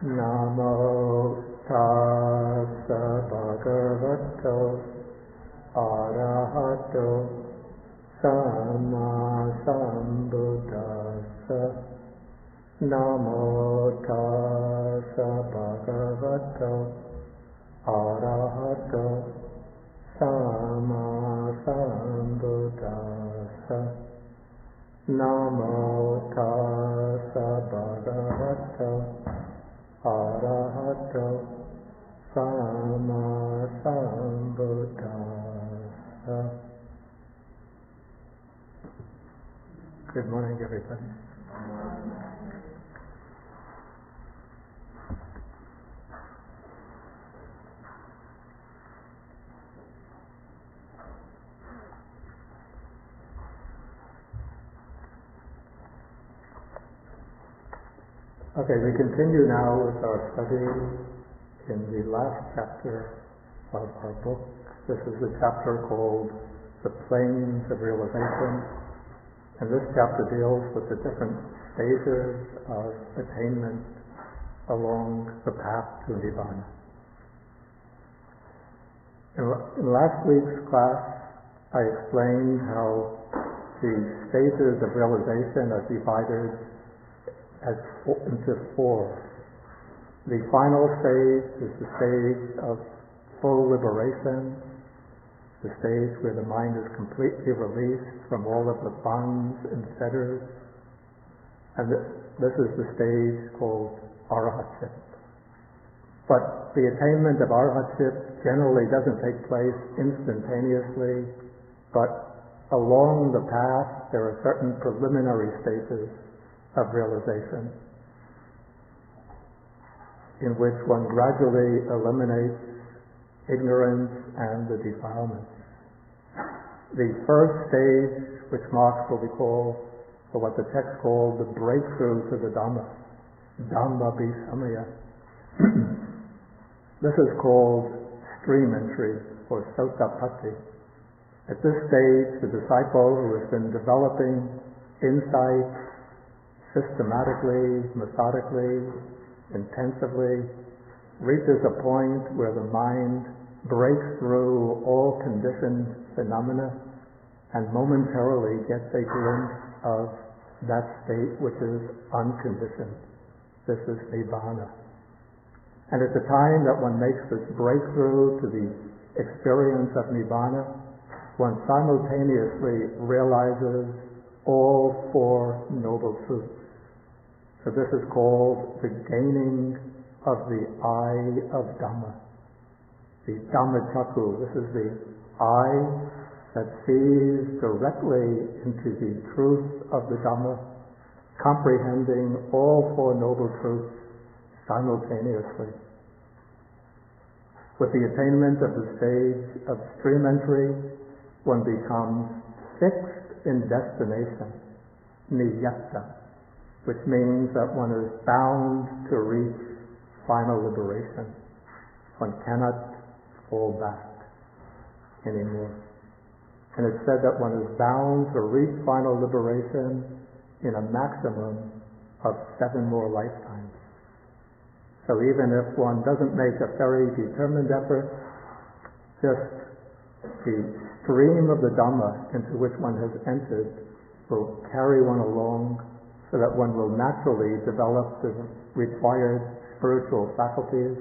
Namo tassa bhagavato arahato samma sambuddhassa. Namo tassa bhagavato arahato samma sambuddhassa. Namo tassa bhagavato arahato samma sambuddhassa. Good morning, everybody. Okay, we continue now with our study in the last chapter of our book. This is the chapter called The Planes of Realization, and this chapter deals with the different stages of attainment along the path to Nibbana. In last week's class, I explained how the stages of realization are divided into four. The final stage is the stage of full liberation, the stage where the mind is completely released from all of the bonds and fetters, and this is the stage called arahatship. But the attainment of arahatship generally doesn't take place instantaneously, but along the path there are certain preliminary stages of realization in which one gradually eliminates ignorance and the defilements. The first stage, which marks what we call, or what the text called, the breakthrough to the Dhamma, Dhamma Visamaya. This is called stream entry, or Sotapatti. At this stage, the disciple who has been developing insight systematically, methodically, intensively, reaches a point where the mind breaks through all conditioned phenomena and momentarily gets a glimpse of that state which is unconditioned. This is Nibbana. And at the time that one makes this breakthrough to the experience of Nibbana, one simultaneously realizes all four noble truths. So this is called the gaining of the eye of Dhamma, the Dhammacakku. This is the eye that sees directly into the truth of the Dhamma, comprehending all four noble truths simultaneously. With the attainment of the stage of stream entry, one becomes fixed in destination, niyatta, which means that one is bound to reach final liberation. One cannot fall back anymore. And it's said that one is bound to reach final liberation in a maximum of 7 more lifetimes. So even if one doesn't make a very determined effort, just the stream of the Dhamma into which one has entered will carry one along, so that one will naturally develop the required spiritual faculties,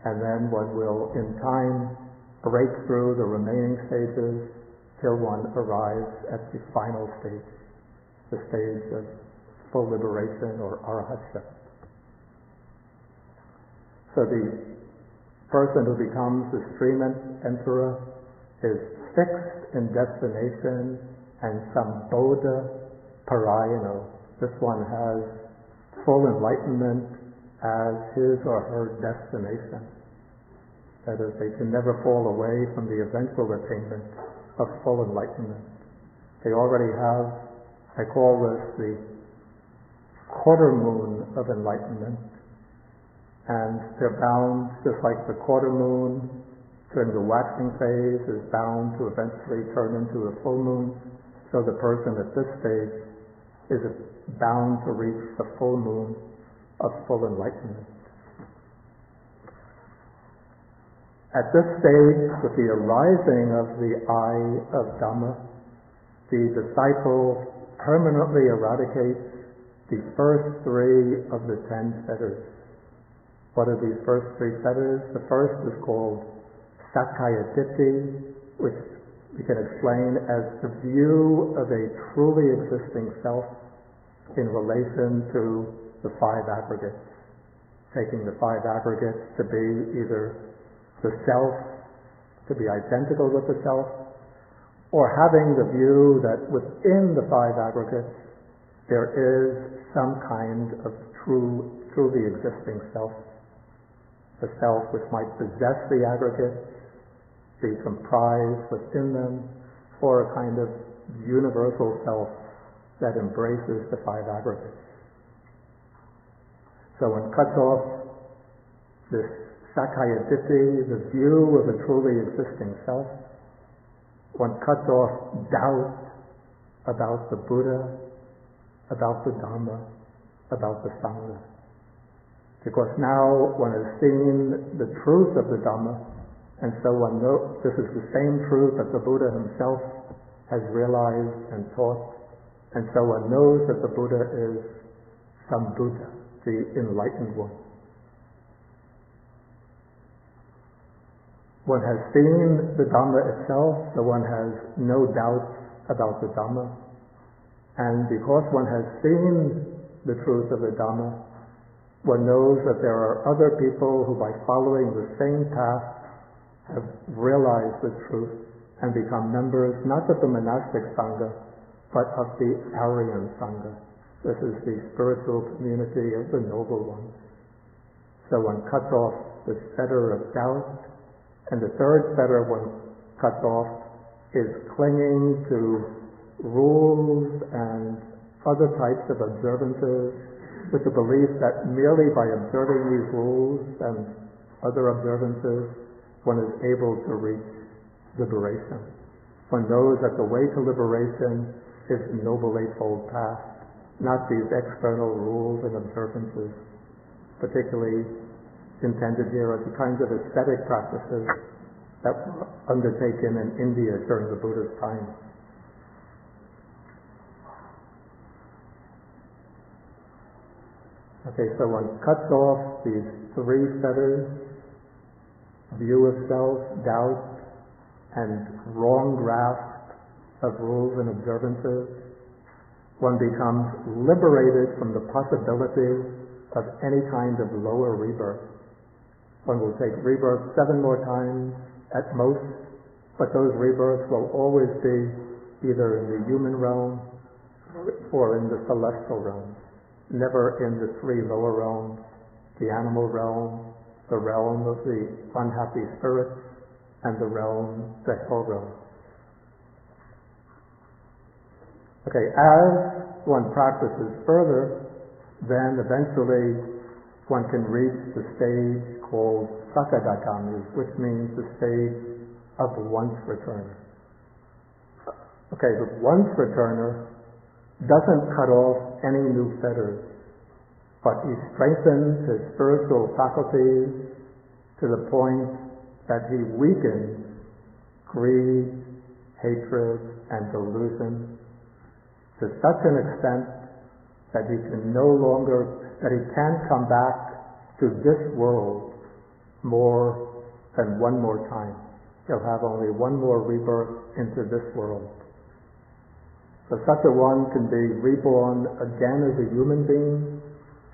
and then one will in time break through the remaining stages till one arrives at the final stage, the stage of full liberation or arahatship. So the person who becomes the stream enterer is fixed in destination and sambodha parayano. This one has full enlightenment as his or her destination. That is, they can never fall away from the eventual attainment of full enlightenment. They already have, I call this the quarter moon of enlightenment, and they're bound, just like the quarter moon during the waxing phase is bound to eventually turn into a full moon, so the person at this stage is bound to reach the full moon of full enlightenment. At this stage, with the arising of the I of Dhamma, the disciple permanently eradicates the first three of the 10 fetters. What are these first three fetters? The first is called Sakkaya Ditthi, which we can explain as the view of a truly existing self in relation to the five aggregates, taking the five aggregates to be either the self, to be identical with the self, or having the view that within the five aggregates there is some kind of truly existing self, the self which might possess the aggregates, be comprised within them, or a kind of universal self that embraces the five aggregates. So one cuts off this Sakkaya Ditthi, the view of a truly existing self. One cuts off doubt about the Buddha, about the Dharma, about the Sangha. Because now one has seen the truth of the Dhamma, and so one knows this is the same truth that the Buddha himself has realized and taught, and so one knows that the Buddha is Sambuddha, the enlightened one. One has seen the Dhamma itself, so one has no doubts about the Dhamma. And because one has seen the truth of the Dhamma, one knows that there are other people who, by following the same path, have realized the truth and become members not of the monastic Sangha, but of the Aryan Sangha. This is the spiritual community of the noble ones. So one cuts off the fetter of doubt. And the third fetter one cuts off is clinging to rules and other types of observances with the belief that merely by observing these rules and other observances, one is able to reach liberation. One knows that the way to liberation is the Noble Eightfold Path, not these external rules and observances, particularly intended here are the kinds of ascetic practices that were undertaken in India during the Buddha's time. Okay, so one cuts off these three fetters: view of self, doubt, and wrong grasp of rules and observances. One becomes liberated from the possibility of any kind of lower rebirth. One will take rebirth 7 more times at most, but those rebirths will always be either in the human realm or in the celestial realm, never in the 3 lower realms, the animal realm, the realm of the unhappy spirits, and the hell realm. Okay, as one practices further, then eventually one can reach the stage called Sakadagami, which means the stage of once returner. Okay, the once returner doesn't cut off any new fetters, but he strengthens his spiritual faculties to the point that he weakens greed, hatred, and delusion to such an extent that he can't come back to this world more than one more time. He'll have only one more rebirth into this world. So such a one can be reborn again as a human being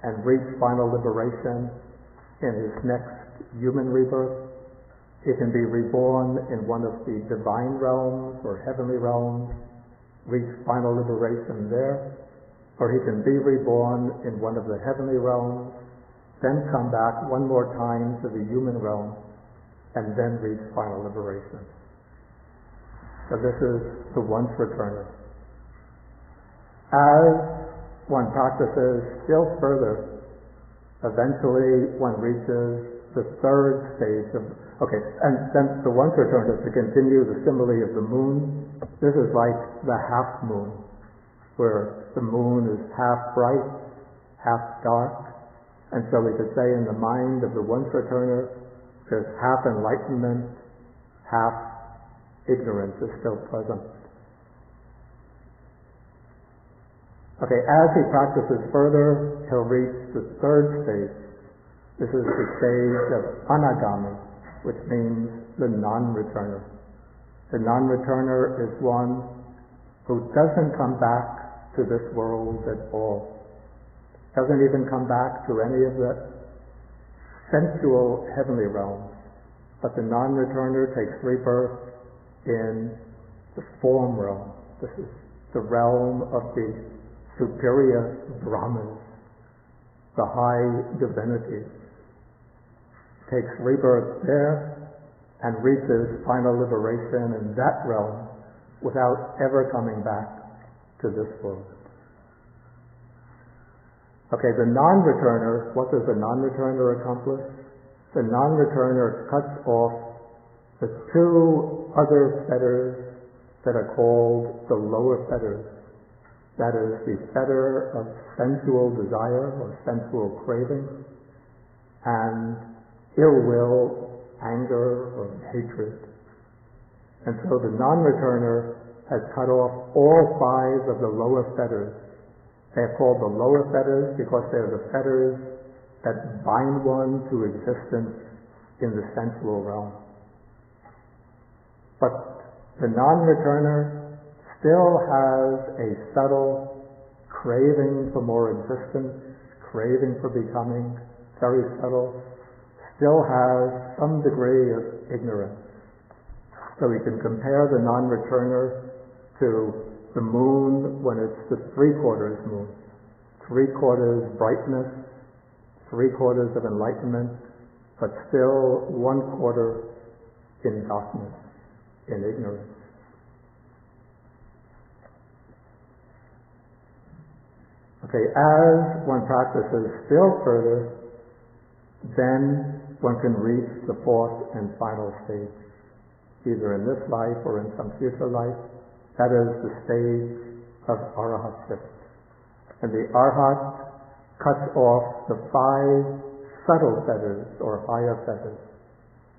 and reach final liberation in his next human rebirth. He can be reborn in one of the divine realms or heavenly realms, reach final liberation there, or he can be reborn in one of the heavenly realms, then come back one more time to the human realm, and then reach final liberation. So this is the once returner. As one practices still further, eventually one reaches the third stage of, and then the once returner, to continue the simile of the moon, this is like the half moon, where the moon is half bright, half dark, And so we could say in the mind of the once returner, there's half enlightenment, half ignorance is still present. Okay, as he practices further, he'll reach the third stage. This is the stage of anagami, which means the non-returner. The non-returner is one who doesn't come back to this world at all. Doesn't even come back to any of the sensual heavenly realms. But the non-returner takes rebirth in the form realm. This is the realm of the superior Brahmas, the high divinities. Takes rebirth there and reaches final liberation in that realm without ever coming back to this world. Okay, the non-returner, what does the non-returner accomplish? The non-returner cuts off the two other fetters that are called the lower fetters. That is the fetter of sensual desire or sensual craving and ill will, anger, or hatred. And so the non-returner has cut off all five of the lower fetters. They are called the lower fetters because they're the fetters that bind one to existence in the sensual realm. But the non-returner still has a subtle craving for more existence, craving for becoming, very subtle, still has some degree of ignorance. So we can compare the non-returner to the moon when it's the three-quarters moon. Three-quarters brightness, three-quarters of enlightenment, but still one-quarter in darkness, in ignorance. Okay, as one practices still further, then one can reach the fourth and final stage, either in this life or in some future life. That is the stage of arahatship. And the arahat cuts off the five subtle fetters or higher fetters.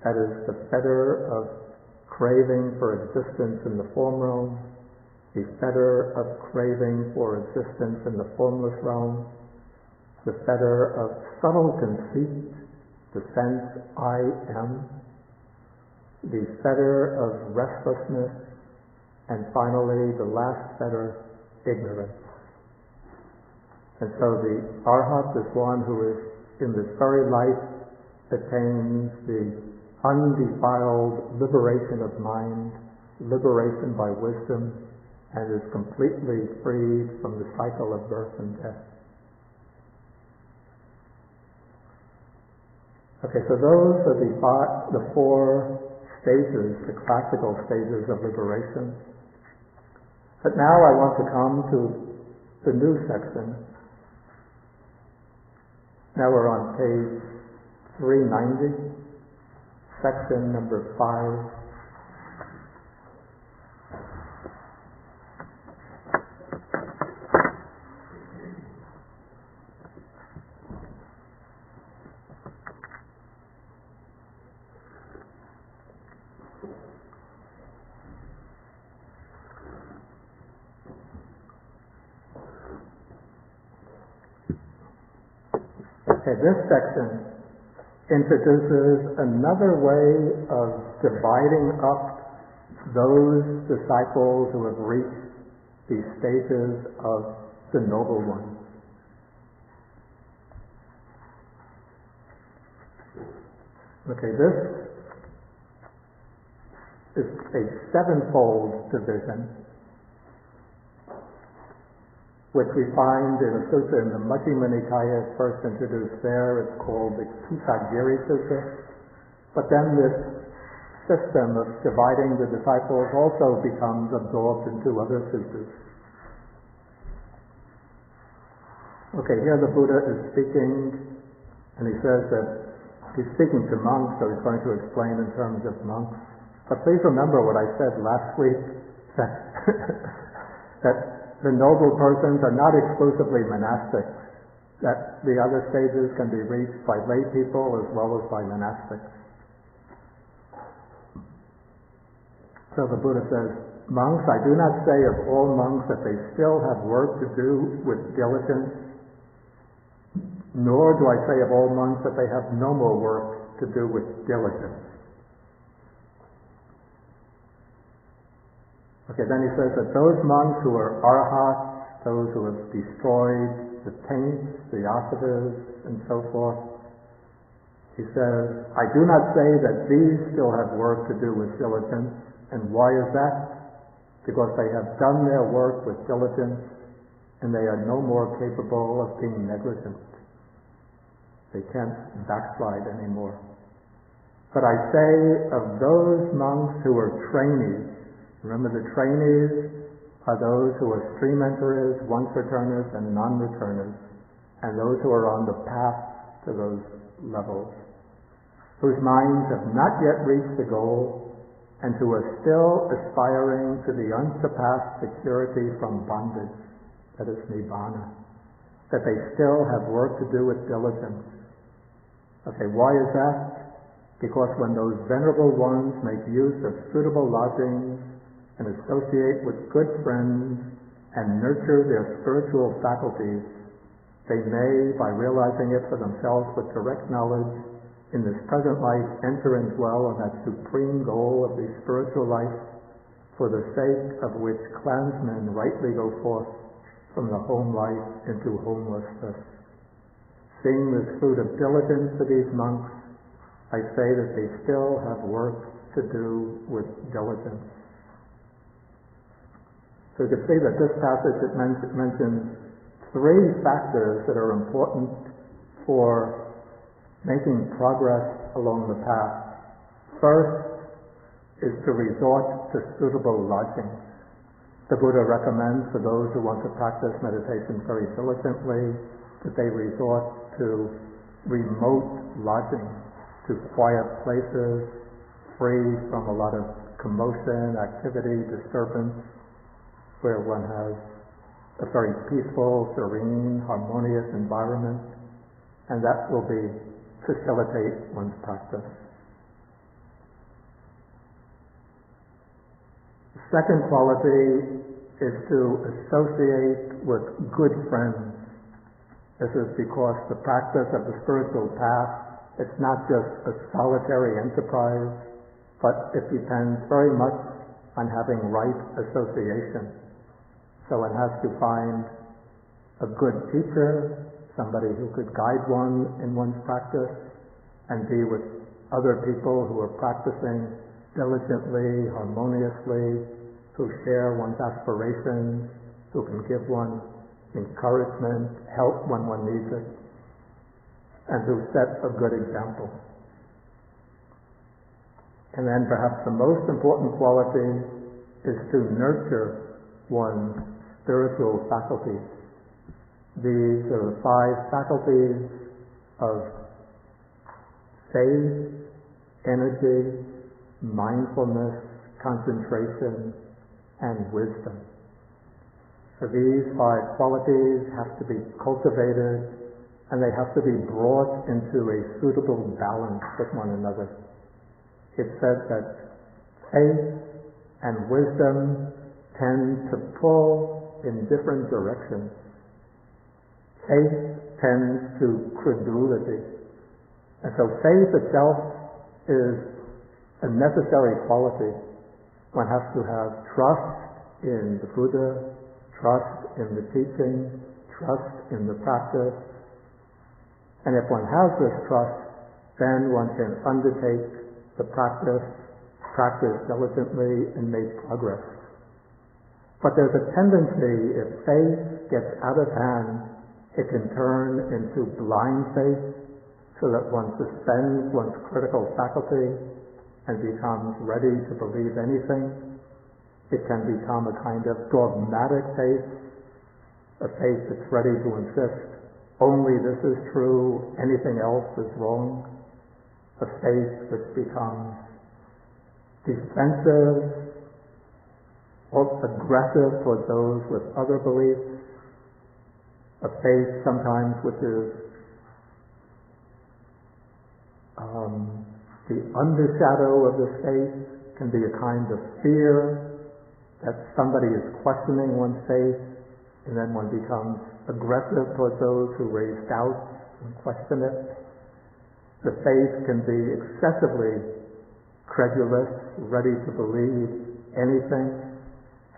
That is the fetter of craving for existence in the form realm, the fetter of craving for existence in the formless realm, the fetter of subtle conceit, the sense I am, the fetter of restlessness, and finally the last fetter, ignorance. And so the arhat is one who is in this very life attains the undefiled liberation of mind, liberation by wisdom, and is completely freed from the cycle of birth and death. Okay, so those are the four stages, the classical stages of liberation. But now I want to come to the new section. Now we're on page 390, section number 5. Okay, this section introduces another way of dividing up those disciples who have reached these stages of the noble ones. Okay, this is a sevenfold division, which we find in a sutta in the Majjhima Nikaya, first introduced there. It's called the Kisagiri Sutta. But then this system of dividing the disciples also becomes absorbed into other suttas. Okay, here the Buddha is speaking, and he says that he's speaking to monks, so he's going to explain in terms of monks. But please remember what I said last week, that the noble persons are not exclusively monastics. that the other stages can be reached by lay people as well as by monastics. So the Buddha says, monks, I do not say of all monks that they still have work to do with diligence, nor do I say of all monks that they have no more work to do with diligence. Okay, then he says that those monks who are arahats, those who have destroyed the taints, the asavas, and so forth, he says, I do not say that these still have work to do with diligence. And why is that? Because they have done their work with diligence and they are no more capable of being negligent. They can't backslide anymore. But I say of those monks who are trainees, remember the trainees are those who are stream enterers, once returners, and non-returners, and those who are on the path to those levels, whose minds have not yet reached the goal, and who are still aspiring to the unsurpassed security from bondage, that is nibbana, that they still have work to do with diligence. Okay, why is that? Because when those venerable ones make use of suitable lodgings and associate with good friends and nurture their spiritual faculties, they may, by realizing it for themselves with direct knowledge, in this present life, enter and dwell on that supreme goal of the spiritual life, for the sake of which clansmen rightly go forth from the home life into homelessness. Seeing this fruit of diligence to these monks, I say that they still have work to do with diligence. So you can see that this passage mentions three factors that are important for making progress along the path. First is to resort to suitable lodgings. The Buddha recommends for those who want to practice meditation very diligently that they resort to remote lodgings, to quiet places, free from a lot of commotion, activity, disturbance, where one has a very peaceful, serene, harmonious environment, and that will facilitate one's practice. The second quality is to associate with good friends. This is because the practice of the spiritual path, it's not just a solitary enterprise, but it depends very much on having right association. So one has to find a good teacher, somebody who could guide one in one's practice, and be with other people who are practicing diligently, harmoniously, who share one's aspirations, who can give one encouragement, help when one needs it, and who set a good example. And then perhaps the most important quality is to nurture one's spiritual faculties. These are the 5 faculties of faith, energy, mindfulness, concentration, and wisdom. So these 5 qualities have to be cultivated, and they have to be brought into a suitable balance with one another. It says that faith and wisdom tend to pull in different directions. Faith tends to credulity. And so faith itself is a necessary quality. One has to have trust in the Buddha, trust in the teaching, trust in the practice. And if one has this trust, then one can undertake the practice diligently, and make progress. But there's a tendency, if faith gets out of hand, it can turn into blind faith, so that one suspends one's critical faculty and becomes ready to believe anything. It can become a kind of dogmatic faith, a faith that's ready to insist only this is true, anything else is wrong, a faith which becomes defensive or aggressive towards those with other beliefs, a a faith sometimes which is the undershadow of this faith can be a kind of fear that somebody is questioning one's faith, and then one becomes aggressive towards those who raise doubts and question it. The faith can be excessively credulous, ready to believe anything,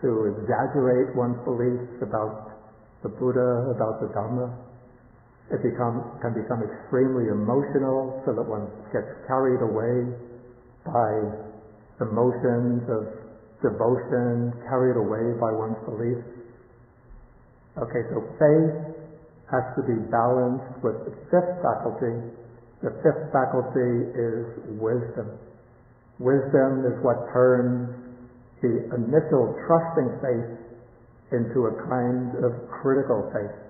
to exaggerate one's beliefs about the Buddha, about the Dharma. It can become extremely emotional, so that one gets carried away by emotions of devotion, carried away by one's beliefs. Okay, so faith has to be balanced with the fifth faculty. The fifth faculty is wisdom. Wisdom is what turns the initial trusting faith into a kind of critical faith.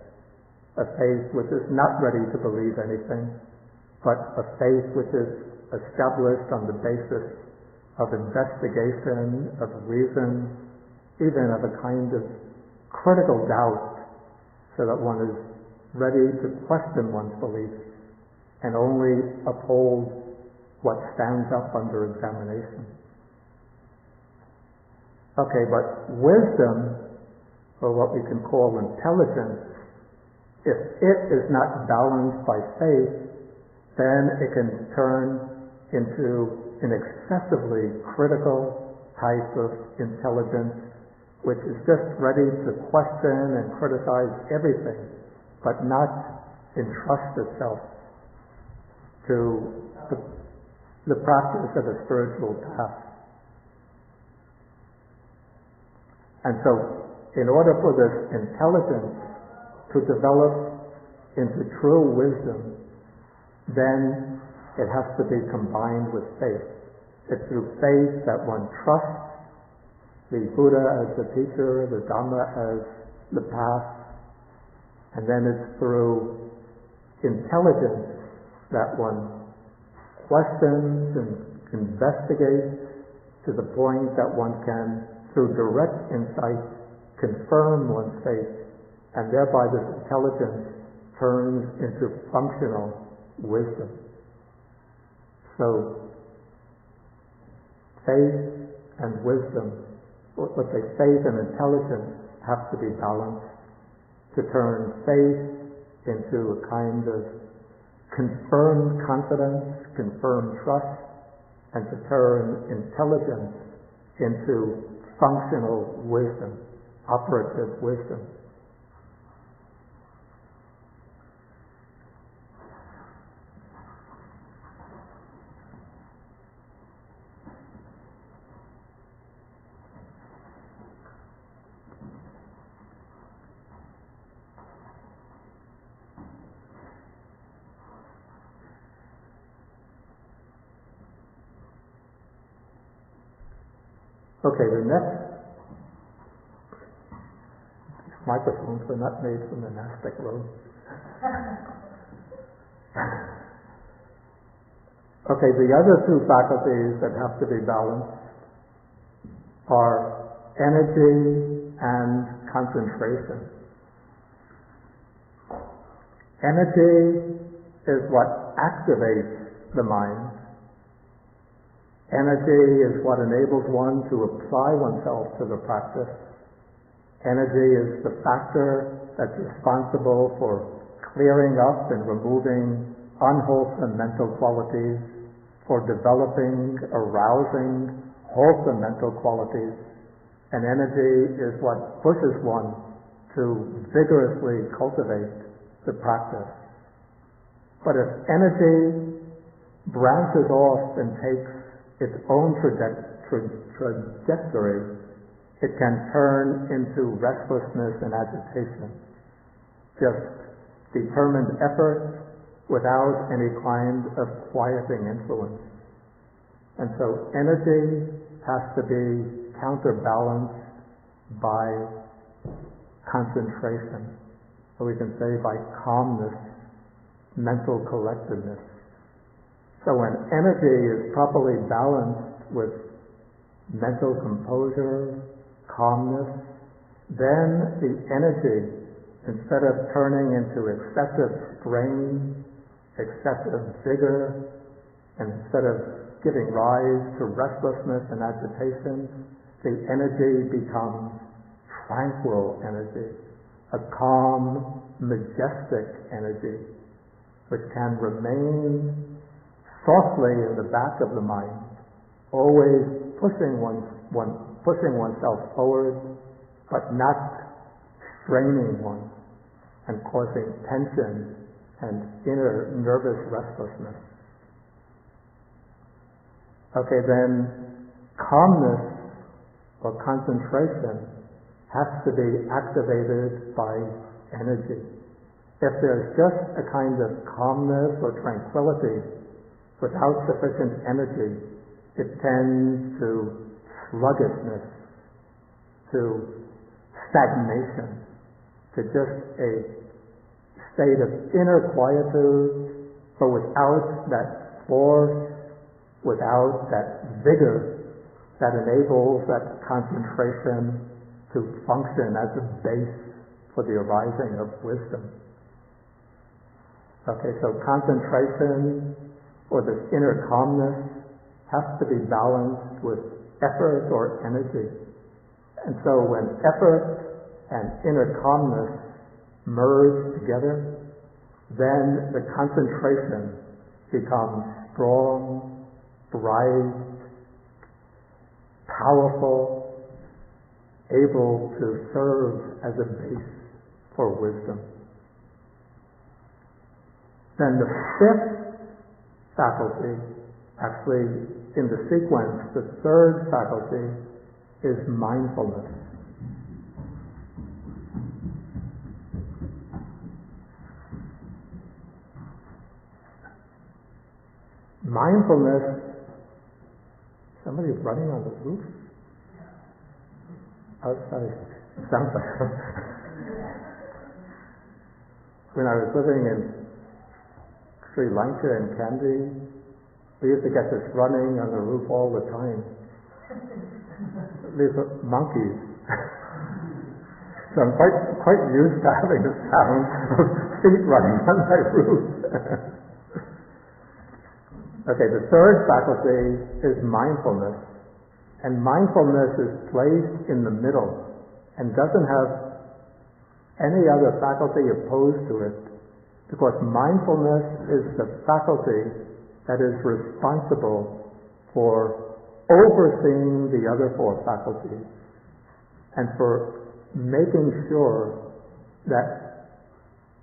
A faith which is not ready to believe anything, but a faith which is established on the basis of investigation, of reason, even of a kind of critical doubt, so that one is ready to question one's beliefs and only uphold what stands up under examination. Okay, but wisdom, or what we can call intelligence, if it is not balanced by faith, then it can turn into an excessively critical type of intelligence, which is just ready to question and criticize everything, but not entrust itself to the practice of a spiritual path. And so, in order for this intelligence to develop into true wisdom, then it has to be combined with faith. It's through faith that one trusts the Buddha as the teacher, the Dharma as the path, and then it's through intelligence that one questions and investigates to the point that one can, through direct insight, confirm one's faith, and thereby this intelligence turns into functional wisdom. So, faith and wisdom, let's say faith and intelligence, have to be balanced to turn faith into a kind of confirmed confidence, confirmed trust, and to turn intelligence into functional wisdom, operative wisdom. Okay, the next microphones were not made from the monastic robe. Okay, the other two faculties that have to be balanced are energy and concentration. Energy is what activates the mind. Energy is what enables one to apply oneself to the practice. Energy is the factor that's responsible for clearing up and removing unwholesome mental qualities, for developing, arousing wholesome mental qualities. And energy is what pushes one to vigorously cultivate the practice. But if energy branches off and takes its own trajectory, it can turn into restlessness and agitation, just determined effort without any kind of quieting influence. And so energy has to be counterbalanced by concentration, or we can say by calmness, mental collectedness. So when energy is properly balanced with mental composure, calmness, then the energy instead of turning into excessive strain, excessive vigor, and instead of giving rise to restlessness and agitation, the energy becomes tranquil energy, a calm, majestic energy, which can remain softly in the back of the mind, always pushing oneself forward, but not straining one and causing tension and inner nervous restlessness. Okay, then calmness or concentration has to be activated by energy. If there's just a kind of calmness or tranquility without sufficient energy, it tends to sluggishness, to stagnation, to just a state of inner quietude, but without that force, without that vigor that enables that concentration to function as a base for the arising of wisdom. Okay, so concentration or this inner calmness has to be balanced with effort or energy. And so when effort and inner calmness merge together, then the concentration becomes strong, bright, powerful, able to serve as a base for wisdom. Then the fifth faculty, actually in the sequence, the third faculty is mindfulness. Mindfulness, somebody's running on the roof? Outside, sounds like when I was living in Sri Lanka and Kandy, we used to get this running on the roof all the time. These are monkeys. So I'm quite used to having the sound of feet running on my roof. Okay, the third faculty is mindfulness. And mindfulness is placed in the middle and doesn't have any other faculty opposed to it, because mindfulness is the faculty that is responsible for overseeing the other four faculties and for making sure that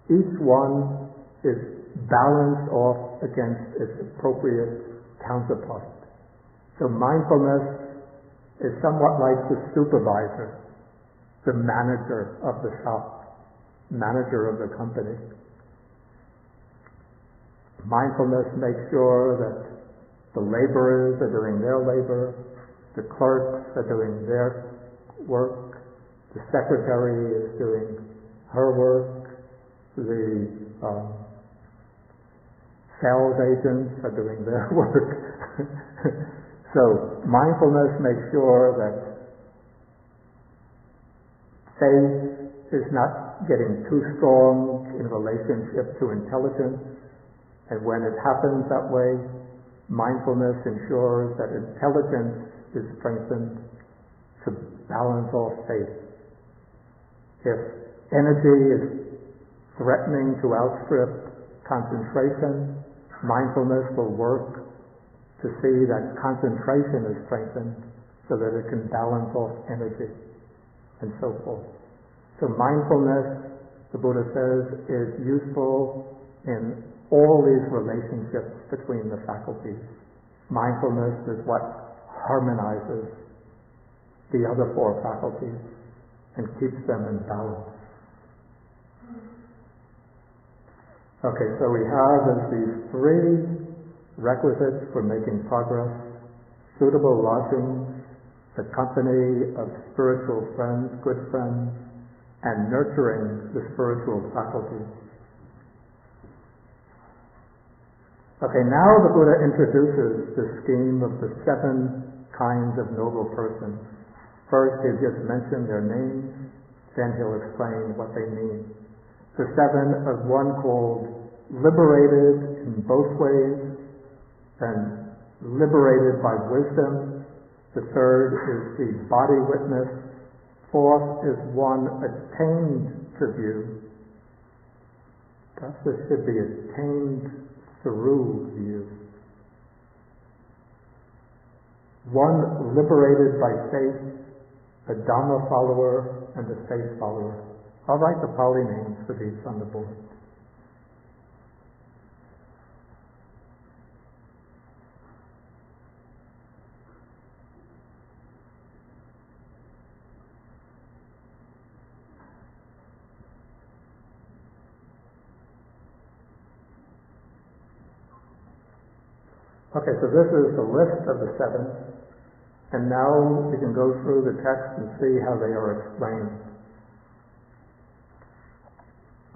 each one is balanced off against its appropriate counterpart. So mindfulness is somewhat like the supervisor, the manager of the shop, manager of the company. Mindfulness makes sure that the laborers are doing their labor, the clerks are doing their work, the secretary is doing her work, the sales agents are doing their work. So mindfulness makes sure that faith is not getting too strong in relationship to intelligence, and when it happens that way, mindfulness ensures that intelligence is strengthened to balance off faith. If energy is threatening to outstrip concentration, mindfulness will work to see that concentration is strengthened so that it can balance off energy, and so forth. So mindfulness, the Buddha says, is useful in all these relationships between the faculties. Mindfulness is what harmonizes the other four faculties and keeps them in balance. Okay, so we have as these three requisites for making progress: suitable lodgings, the company of spiritual friends, good friends, and nurturing the spiritual faculties. Okay, now the Buddha introduces the scheme of the 7 kinds of noble persons. First, he'll just mention their names, then he'll explain what they mean. The seven is one called liberated in both ways, and liberated by wisdom. The third is the body witness. Fourth is one attained to view. Perhaps this should be attained through view. One liberated by faith, a Dharma follower, and a faith follower. I'll write the Pali names for these on the board. Okay, so this is the list of the seven, and now we can go through the text and see how they are explained.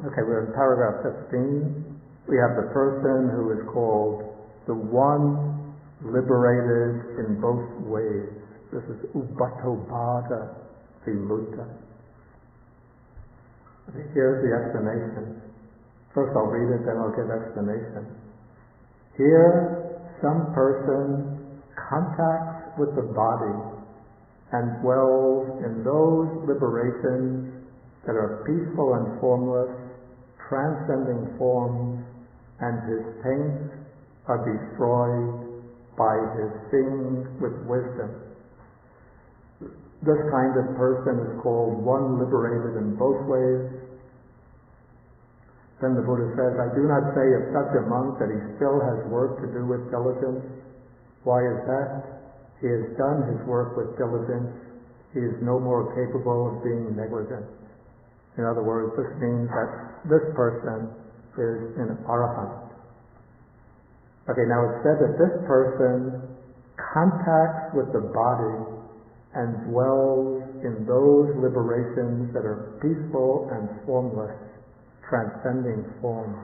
Okay, we're in paragraph 15. We have the person who is called the one liberated in both ways. This is Upattobhata Vimutta. Okay, here's the explanation. First I'll read it, then I'll give explanation. Here, some person contacts with the body and dwells in those liberations that are peaceful and formless, transcending forms, and his taints are destroyed by his seeing with wisdom. This kind of person is called one liberated in both ways. Then the Buddha says, I do not say of such a monk that he still has work to do with diligence. Why is that? He has done his work with diligence. He is no more capable of being negligent. In other words, this means that this person is an arahant. Okay, now it's said that this person contacts with the body and dwells in those liberations that are peaceful and formless, transcending forms.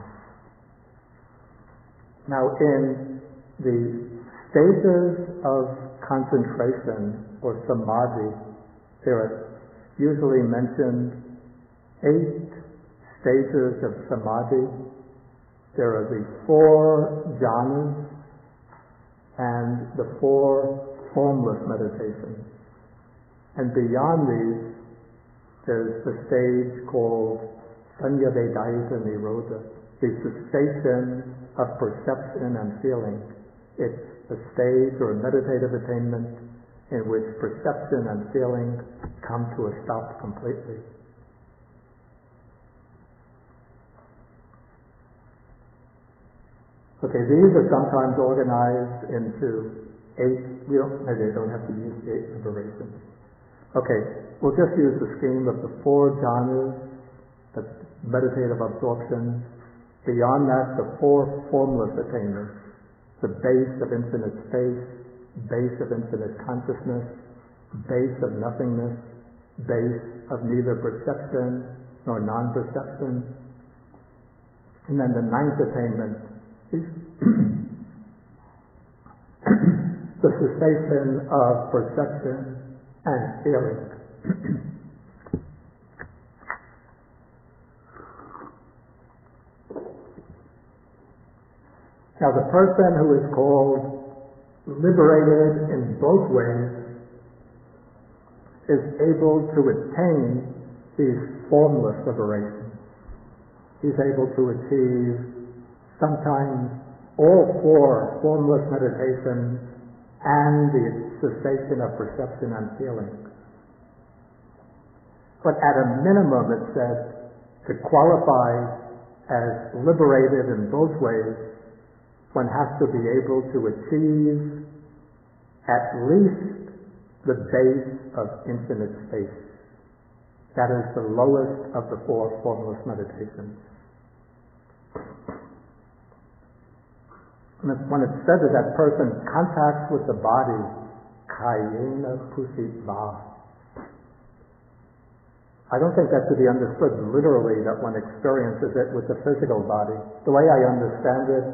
Now, in the stages of concentration or samadhi, there are usually mentioned 8 stages of samadhi. There are the 4 jhanas and the 4 formless meditations. And beyond these, there's the stage called Sanya Vedaita Nirodha, the cessation of perception and feeling. It's a stage or a meditative attainment in which perception and feeling come to a stop completely. Okay, these are sometimes organized into 8, maybe I don't have to use the 8 liberations. Okay, we'll just use the scheme of the 4 jhanas, that's meditative absorption. Beyond that, the 4 formless attainments, the base of infinite space, base of infinite consciousness, base of nothingness, base of neither perception nor non-perception. And then the 9th attainment is the cessation of perception and feeling. Now, the person who is called liberated in both ways is able to attain these formless liberations. He's able to achieve sometimes all 4 formless meditations and the cessation of perception and feeling. But at a minimum, it says, to qualify as liberated in both ways, one has to be able to achieve at least the base of infinite space. That is the lowest of the 4 formless meditations. And when it says that that person contacts with the body, kayena pusitva, I don't think that to be understood literally, that one experiences it with the physical body. The way I understand it,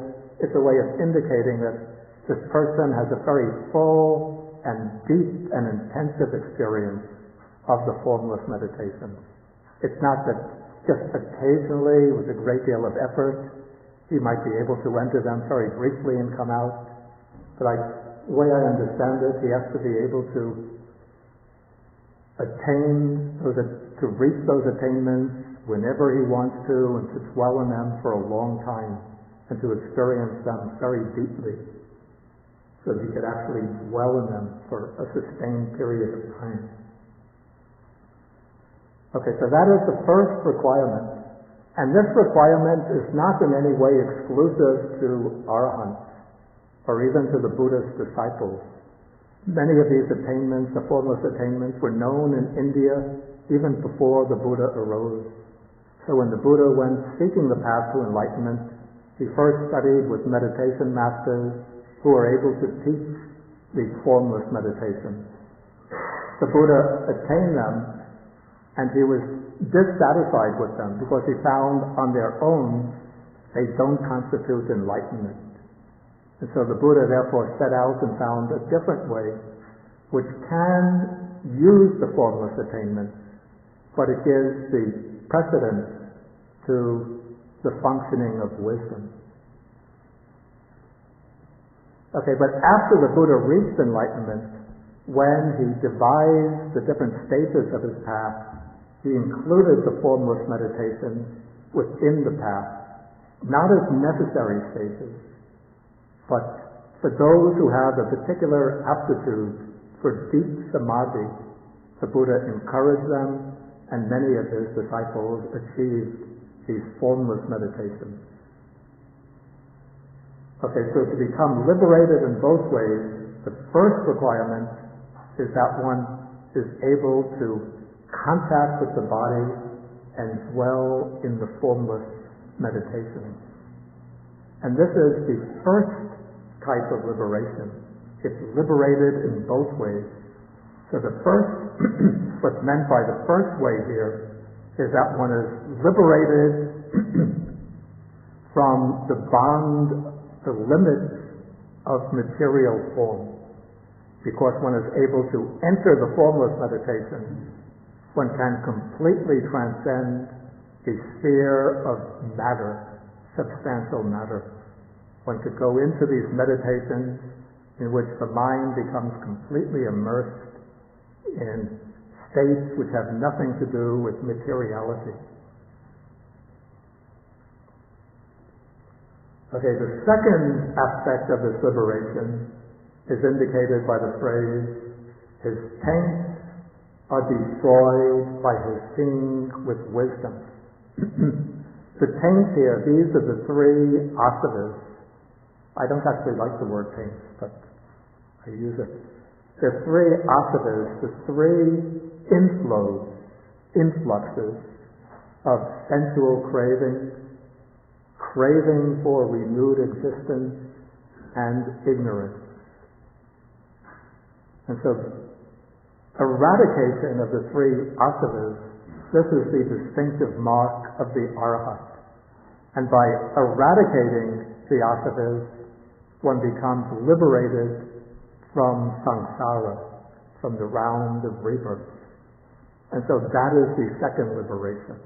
it's a way of indicating that this person has a very full and deep and intensive experience of the formless meditation. It's not that just occasionally, with a great deal of effort, he might be able to enter them very briefly and come out. But the way I understand it, he has to be able to reach those attainments whenever he wants to, and to dwell in them for a long time, and to experience them very deeply, so that he could actually dwell in them for a sustained period of time. Okay, so that is the first requirement. And this requirement is not in any way exclusive to arahants, or even to the Buddha's disciples. Many of these attainments, the formless attainments, were known in India even before the Buddha arose. So when the Buddha went seeking the path to enlightenment, he first studied with meditation masters who were able to teach the formless meditation. The Buddha attained them, and he was dissatisfied with them because he found on their own they don't constitute enlightenment. And so the Buddha therefore set out and found a different way which can use the formless attainment, but it gives the precedence to the functioning of wisdom. Okay, but after the Buddha reached enlightenment, when he devised the different stages of his path, he included the formless meditation within the path, not as necessary stages, but for those who have a particular aptitude for deep samadhi. The Buddha encouraged them, and many of his disciples achieved these formless meditations. Okay, so to become liberated in both ways, the first requirement is that one is able to contact with the body and dwell in the formless meditation. And this is the first type of liberation. It's liberated in both ways. So the first, what's meant by the first way here, is that one is liberated from the bond, the limits of material form. Because one is able to enter the formless meditation, one can completely transcend the sphere of matter, substantial matter. One could go into these meditations in which the mind becomes completely immersed in states which have nothing to do with materiality. Okay, the second aspect of this liberation is indicated by the phrase, his taints are destroyed by his seeing with wisdom. The taints here, these are the three asavas. I don't actually like the word taints, but I use it. The three asavas, the three influxes of sensual craving, craving for renewed existence, and ignorance. And so eradication of the three asavas, this is the distinctive mark of the arahant. And by eradicating the asavas, one becomes liberated from samsara, from the round of rebirth. And so that is the second liberation.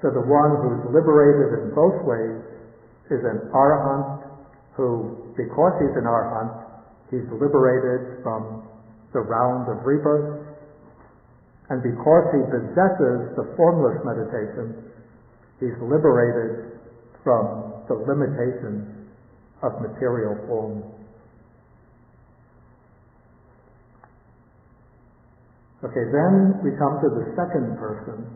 So the one who's liberated in both ways is an arahant who, because he's an arahant, he's liberated from the round of rebirth, and because he possesses the formless meditation, he's liberated from the limitations of material form. Okay, then we come to the second person.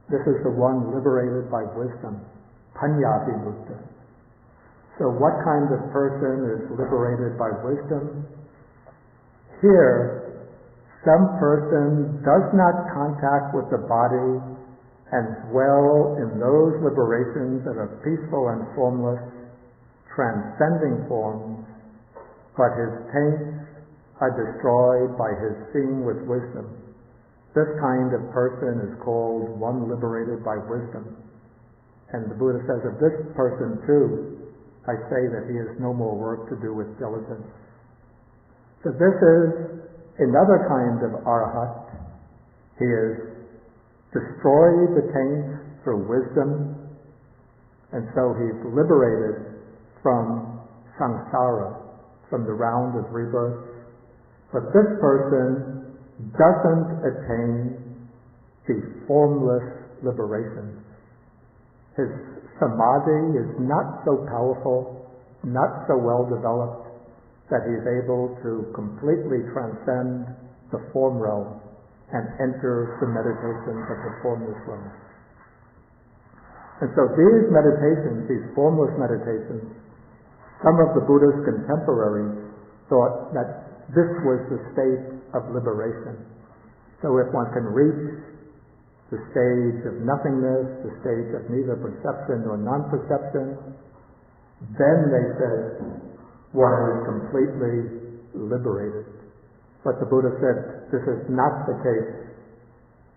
This is the one liberated by wisdom, panya-vimukta. So what kind of person is liberated by wisdom? Here, some person does not contact with the body and dwell in those liberations that are peaceful and formless, transcending forms, but his taints are destroyed by his seeing with wisdom. This kind of person is called one liberated by wisdom. And the Buddha says of this person too, I say that he has no more work to do with diligence. So this is another kind of arahant. He is destroyed the taint through wisdom, and so he's liberated from samsara, from the round of rebirth. But this person doesn't attain the formless liberation. His samadhi is not so powerful, not so well developed, that he's able to completely transcend the form realm and enter the meditation of the formless realm. And so these meditations, these formless meditations, some of the Buddha's contemporaries thought that this was the state of liberation. So if one can reach the stage of nothingness, the stage of neither perception nor non-perception, then they said one is completely liberated. But the Buddha said this is not the case.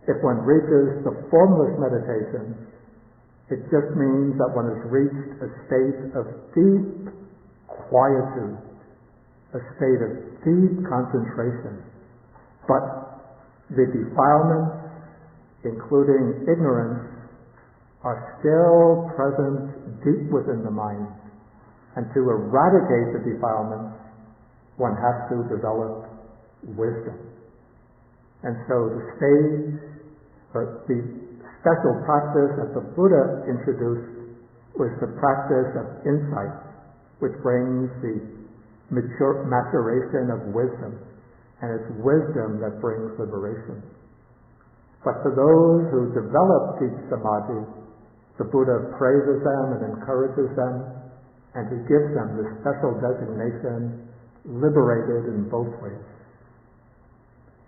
If one reaches the formless meditation, it just means that one has reached a state of deep quietude, a state of deep concentration. But the defilements, including ignorance, are still present deep within the mind. And to eradicate the defilements, one has to develop wisdom. And so the stage, or the special practice that the Buddha introduced was the practice of insight, which brings the maturation of wisdom. And it's wisdom that brings liberation. But for those who develop deep samadhi, the Buddha praises them and encourages them, and he gives them the special designation, liberated in both ways.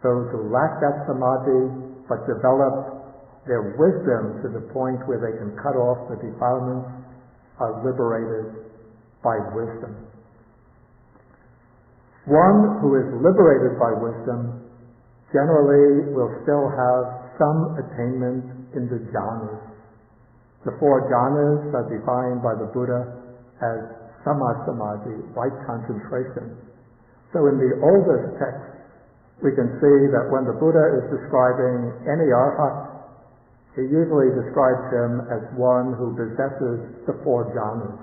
Those who lack that samadhi, but develop their wisdom to the point where they can cut off the defilements, are liberated by wisdom. One who is liberated by wisdom generally will still have some attainment in the jhanas. The 4 jhanas are defined by the Buddha as samma-samadhi, right concentration. So in the oldest texts, we can see that when the Buddha is describing any arhat, he usually describes him as one who possesses the 4 jhanas.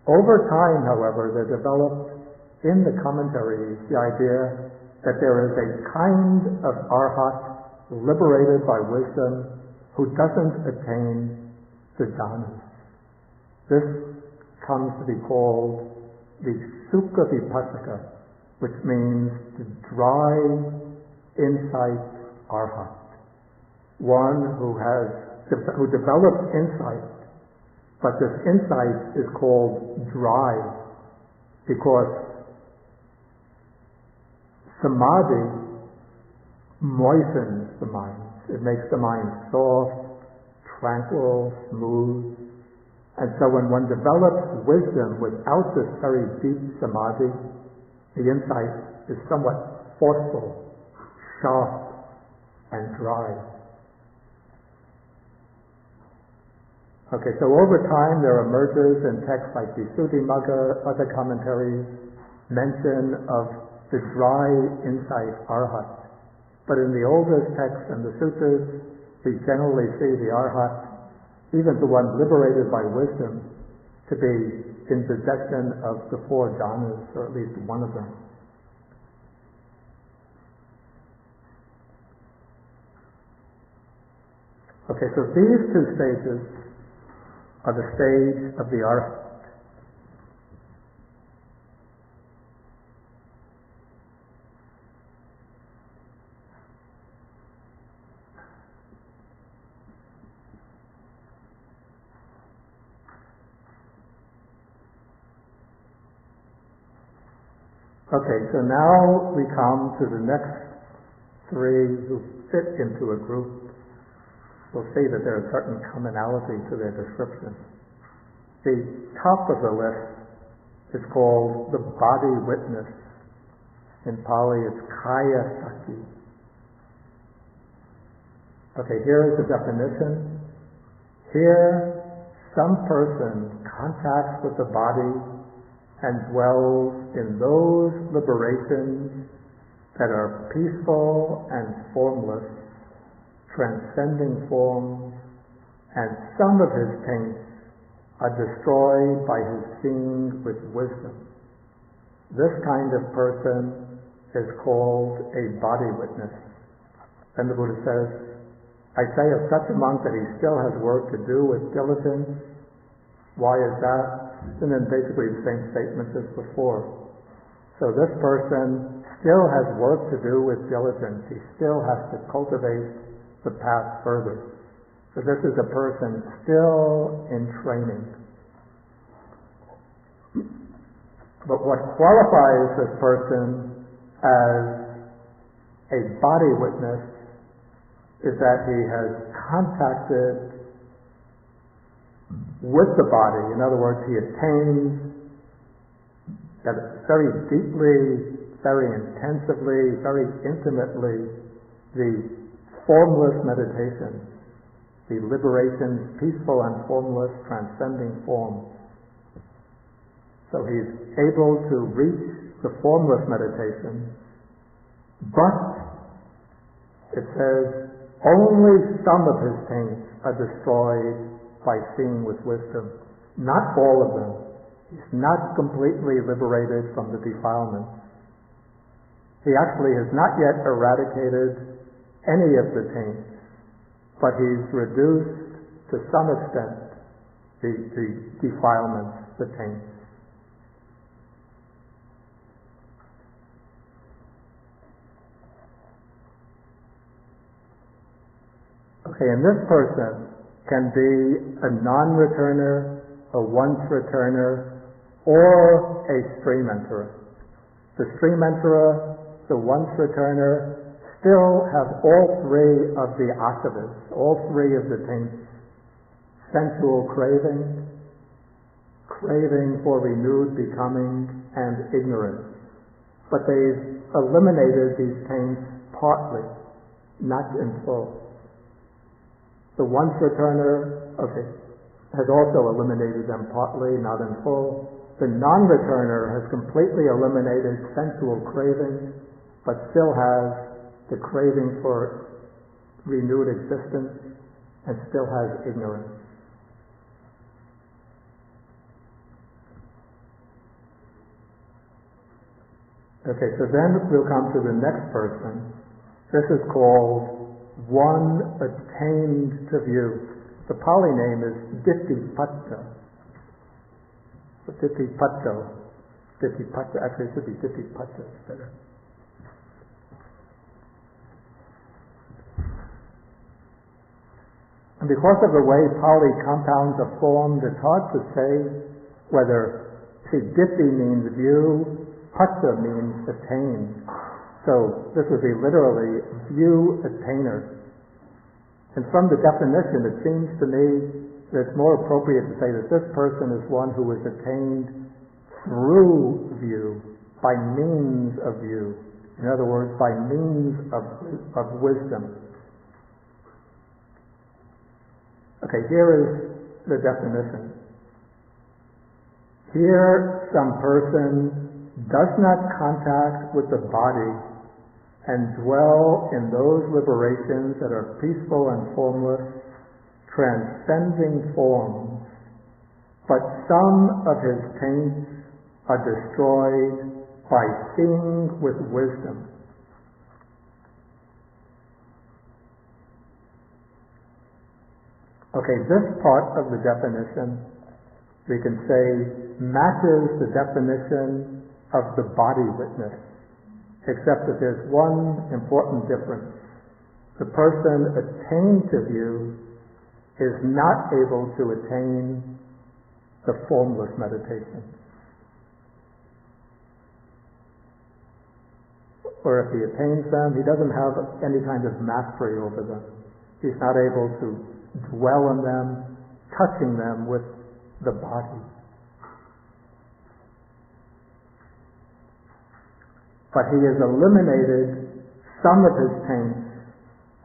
Over time, however, there developed in the commentaries the idea that there is a kind of arhat liberated by wisdom who doesn't attain the jhanas. This comes to be called the sukha vipassaka, which means the dry insight arhat. One who develops insight, but this insight is called dry because samadhi moistens the mind. It makes the mind soft, tranquil, smooth. And so when one develops wisdom without this very deep samadhi, the insight is somewhat forceful, sharp, and dry. Okay, so over time there emerges in texts like the Visuddhimagga, other commentaries, mention of the dry insight arhat. But in the oldest texts and the sutras, we generally see the arhat, even the one liberated by wisdom, to be in possession of the 4 jhanas, or at least one of them. Okay, so these 2 stages are the stage of the arhat. Okay, so now we come to the next 3 who fit into a group. We'll see that there is certain commonality to their description. The top of the list is called the body witness. In Pali it's kaya sati. Okay, here is the definition. Here, some person contacts with the body and dwells in those liberations that are peaceful and formless transcending forms, and some of his taints are destroyed by his seeing with wisdom. This kind of person is called a body witness. Then the Buddha says, I say of such a monk that he still has work to do with diligence. Why is that? And then basically the same statements as before. So this person still has work to do with diligence. He still has to cultivate the path further. So this is a person still in training. But what qualifies this person as a body witness is that he has contacted with the body. In other words, he attains very deeply, very intensively, very intimately the formless meditation, the liberations, peaceful and formless, transcending forms. So he's able to reach the formless meditation, but it says only some of his taints are destroyed by seeing with wisdom. Not all of them. He's not completely liberated from the defilements. He actually has not yet eradicated any of the taints, but he's reduced to some extent the defilements, the taints. Okay, and this person can be a non-returner, a once-returner, or a stream enterer. The stream enterer, the once-returner, still have all three of the asavas, all three of the taints: sensual craving, craving for renewed becoming, and ignorance. But they've eliminated these taints partly, not in full. The once-returner, has also eliminated them partly, not in full. The non-returner has completely eliminated sensual craving, but still has the craving for renewed existence, and still has ignorance. Okay, so then we'll come to the next person. This is called one attained to view. The Pali name is Ditthipatto. Ditthipatto, actually it should be Ditthipatto, it's better. And because of the way Pali compounds are formed, it's hard to say whether, Ditti means view, Patta means attain. So this would be literally view attainer. And from the definition, it seems to me that it's more appropriate to say that this person is one who is attained through view, by means of view. In other words, by means of wisdom. Okay, here is the definition. Here, some person does not contact with the body and dwell in those liberations that are peaceful and formless, transcending forms, but some of his taints are destroyed by seeing with wisdom. Okay, this part of the definition, we can say, matches the definition of the body witness, except that there's one important difference. The person attained to view is not able to attain the formless meditation. Or if he attains them, he doesn't have any kind of mastery over them. He's not able to dwell on them, touching them with the body. But he has eliminated some of his taints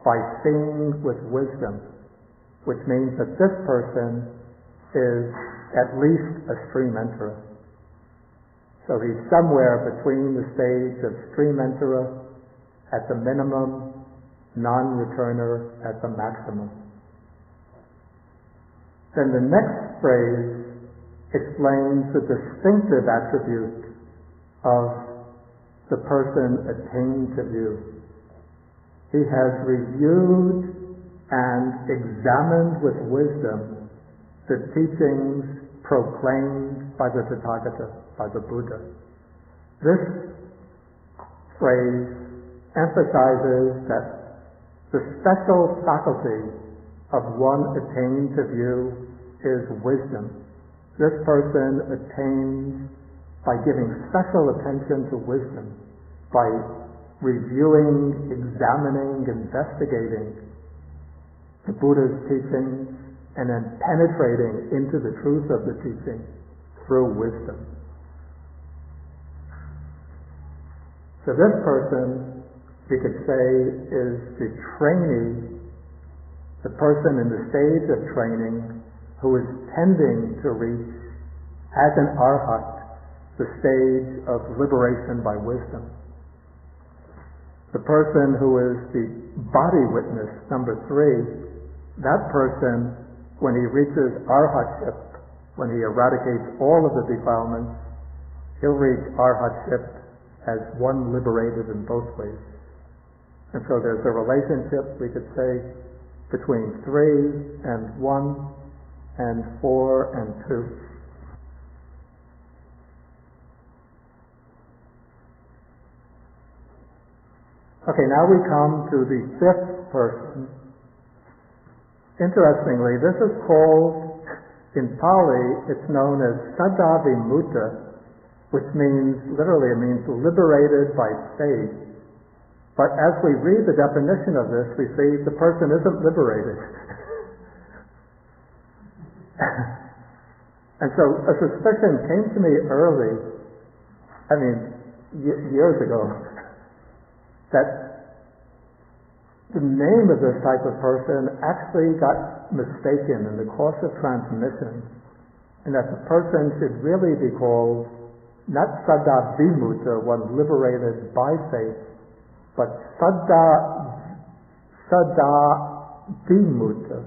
by seeing with wisdom, which means that this person is at least a stream enterer. So he's somewhere between the stage of stream enterer at the minimum non-returner at the maximum. Then the next phrase explains the distinctive attribute of the person attained to view. He has reviewed and examined with wisdom the teachings proclaimed by the Tathagata, by the Buddha. This phrase emphasizes that the special faculty of one attained to view is wisdom. This person attains by giving special attention to wisdom, by reviewing, examining, investigating the Buddha's teachings, and then penetrating into the truth of the teaching through wisdom. So this person, we could say, is the trainee, the person in the stage of training who is tending to reach, as an arhat, the stage of liberation by wisdom. The person who is the body witness, number 3, that person, when he reaches arhatship, when he eradicates all of the defilements, he'll reach arhatship as one liberated in both ways. And so there's a relationship, we could say, between 3 and 1 and 4 and 2. Okay, now we come to the 5th person. Interestingly, this is called, in Pali, it's known as Saddha Vimutta, which means, literally it means liberated by faith. But as we read the definition of this, we see the person isn't liberated. And so a suspicion came to me early, years ago, that the name of this type of person actually got mistaken in the course of transmission, and that the person should really be called not Saddha Vimutta, one liberated by faith, but Saddha Vimutta,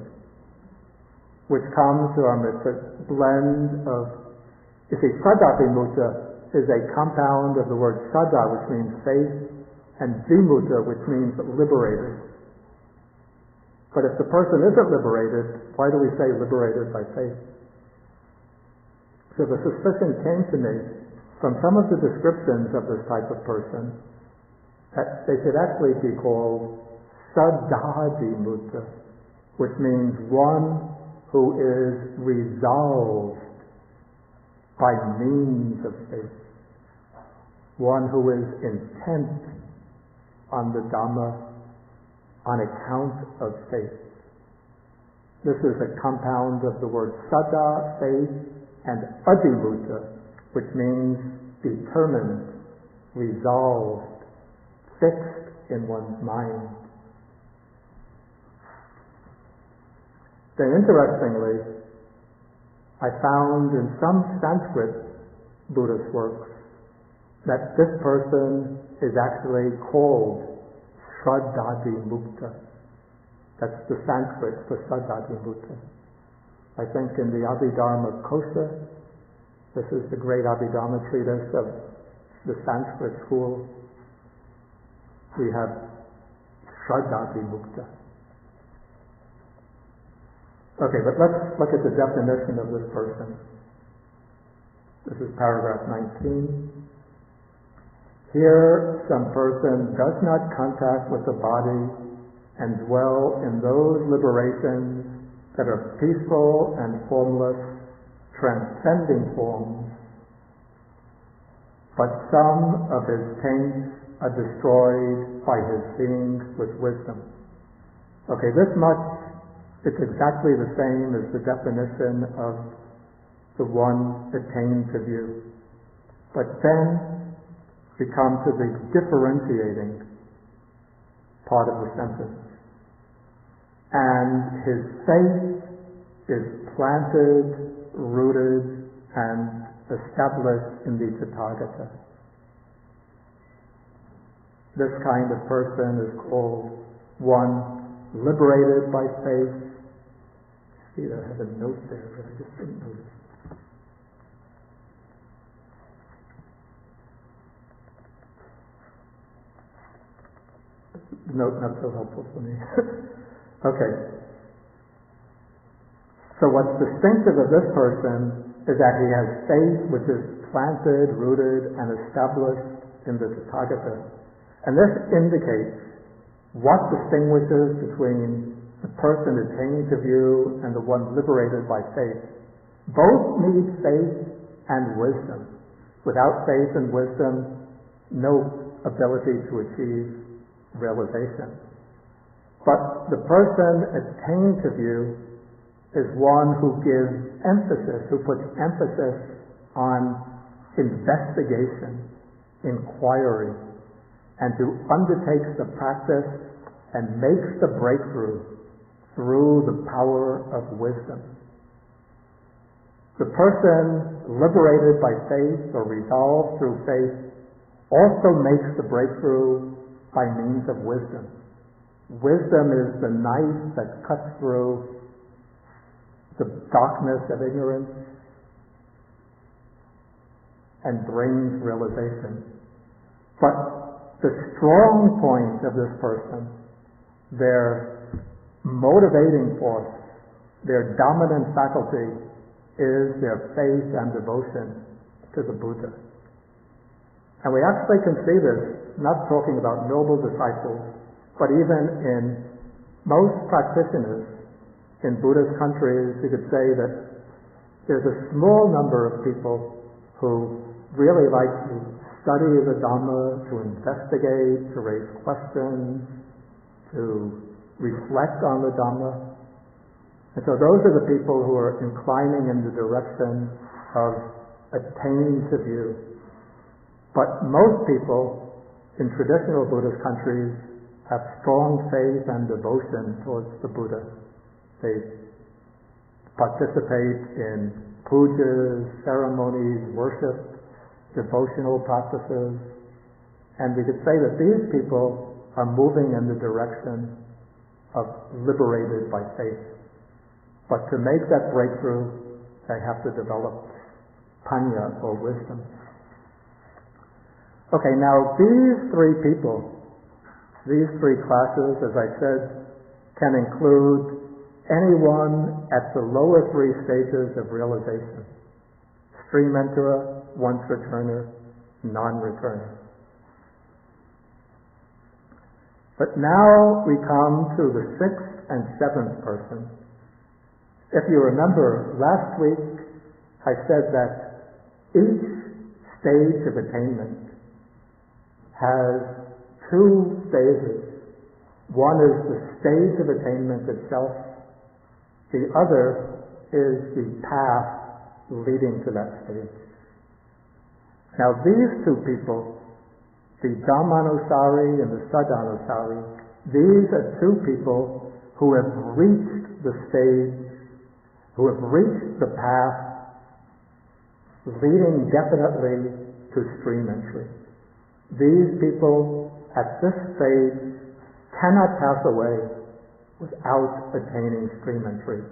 which comes from a blend of, you see, Saddha Vimutta is a compound of the word Saddha, which means faith, and Vimutta, which means liberated. But if the person isn't liberated, why do we say liberated by faith? So the suspicion came to me from some of the descriptions of this type of person that they should actually be called Saddhadimutta, which means one who is resolved by means of faith, one who is intent on the Dhamma on account of faith. This is a compound of the word Saddha, faith, and Adimutta, which means determined, resolved, fixed in one's mind. Then interestingly, I found in some Sanskrit Buddhist works that this person is actually called Shraddhadimutta. That's the Sanskrit for Shraddhadimutta. I think in the Abhidharma Kosha, this is the great Abhidharma treatise of the Sanskrit school, we have Shraddhadimutta. Okay, but let's look at the definition of this person. This is paragraph 19. Here, some person does not contact with the body and dwell in those liberations that are peaceful and formless, transcending forms, but some of his taints are destroyed by his seeing with wisdom. Okay, this much, it's exactly the same as the definition of the one attained to view. But then we come to the differentiating part of the sentence. And his faith is planted, rooted, and established in the Tathagata. This kind of person is called one liberated by faith. See, I have a note there, but I just didn't notice. Note not so helpful for me. Okay. So what's distinctive of this person is that he has faith which is planted, rooted, and established in the Tathagata. And this indicates what distinguishes between the person attaining to view and the one liberated by faith. Both need faith and wisdom. Without faith and wisdom, no ability to achieve realization. But the person attained to view is one who gives emphasis, who puts emphasis on investigation, inquiry, and who undertakes the practice and makes the breakthrough through the power of wisdom. The person liberated by faith or resolved through faith also makes the breakthrough by means of wisdom. Wisdom is the knife that cuts through the darkness of ignorance and brings realization. But the strong point of this person, their motivating force, their dominant faculty, is their faith and devotion to the Buddha. And we actually can see this, not talking about noble disciples, but even in most practitioners in Buddhist countries. You could say that there's a small number of people who really like to study the Dhamma, to investigate, to raise questions, to reflect on the Dhamma. And so those are the people who are inclining in the direction of attaining to view. But most people in traditional Buddhist countries have strong faith and devotion towards the Buddha. They participate in pujas, ceremonies, worship, devotional practices, and we could say that these people are moving in the direction of liberated by faith. But to make that breakthrough, they have to develop panya, or wisdom. Okay, now these three people, these three classes, as I said, can include anyone at the lower three stages of realization: stream enterer, once returner, non-returner. But now we come to the sixth and seventh person. If you remember, last week I said that each stage of attainment has two phases. One is the stage of attainment itself. The other is the path leading to that stage. Now these two people, the Dhammanusari and the Sadhanusari, these are two people who have reached the stage, who have reached the path leading definitely to stream entry. These people at this stage cannot pass away without attaining stream entry.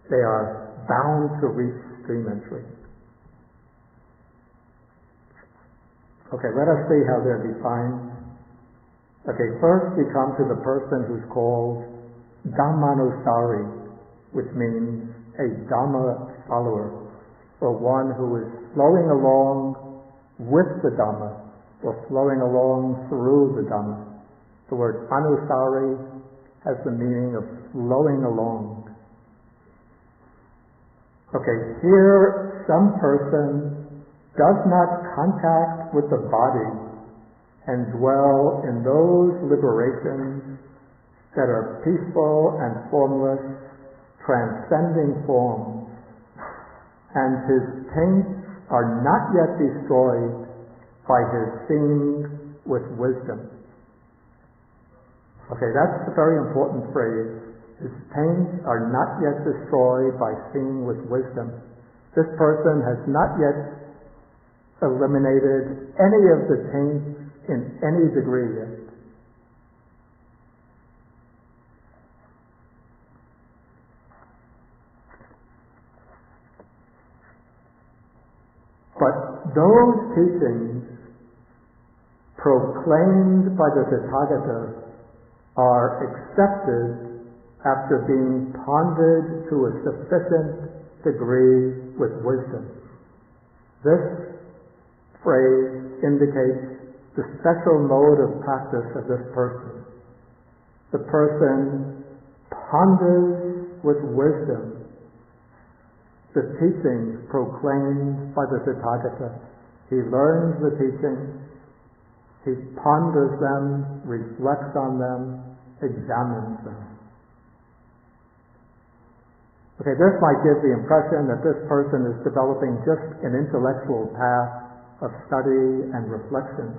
They are bound to reach stream entry. Okay, let us see how they're defined. Okay, first we come to the person who's called Dhammanusari, which means a Dhamma follower, or one who is flowing along with the Dhamma, or flowing along through the Dhamma. The word Anusari has the meaning of flowing along. Okay, here some person does not contact with the body and dwell in those liberations that are peaceful and formless, transcending forms, and his taints are not yet destroyed by his seeing with wisdom. Okay, that's a very important phrase. His taints are not yet destroyed by seeing with wisdom. This person has not yet eliminated any of the taints in any degree yet. But those teachings proclaimed by the Tathagata are accepted after being pondered to a sufficient degree with wisdom. This phrase indicates the special mode of practice of this person. The person ponders with wisdom the teachings proclaimed by the Tathagata. He learns the teachings, he ponders them, reflects on them, examines them. Okay, this might give the impression that this person is developing just an intellectual path of study and reflection.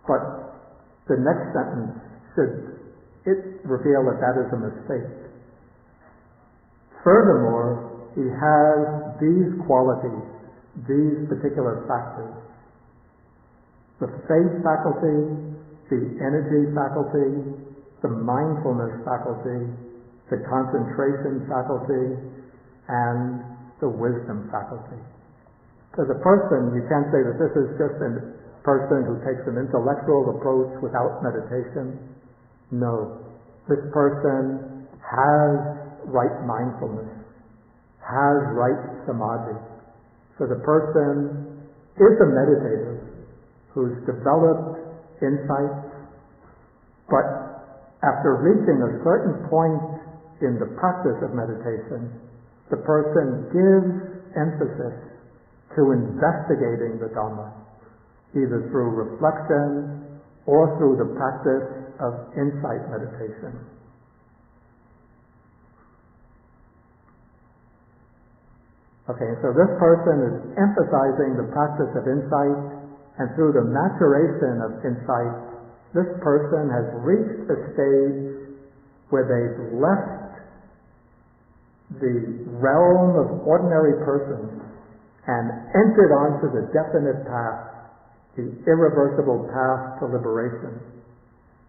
But the next sentence should reveal that that is a mistake. Furthermore, he has these qualities, these particular factors. The faith faculty, the energy faculty, the mindfulness faculty, the concentration faculty, and the wisdom faculty. So the person, you can't say that this is just a person who takes an intellectual approach without meditation. No. This person has right mindfulness, has right samadhi. So the person is a meditator who's developed insights, but after reaching a certain point in the practice of meditation, the person gives emphasis to investigating the Dhamma, either through reflection or through the practice of insight meditation. Okay, so this person is emphasizing the practice of insight, and through the maturation of insight, this person has reached a stage where they've left the realm of ordinary persons and entered onto the definite path, the irreversible path to liberation.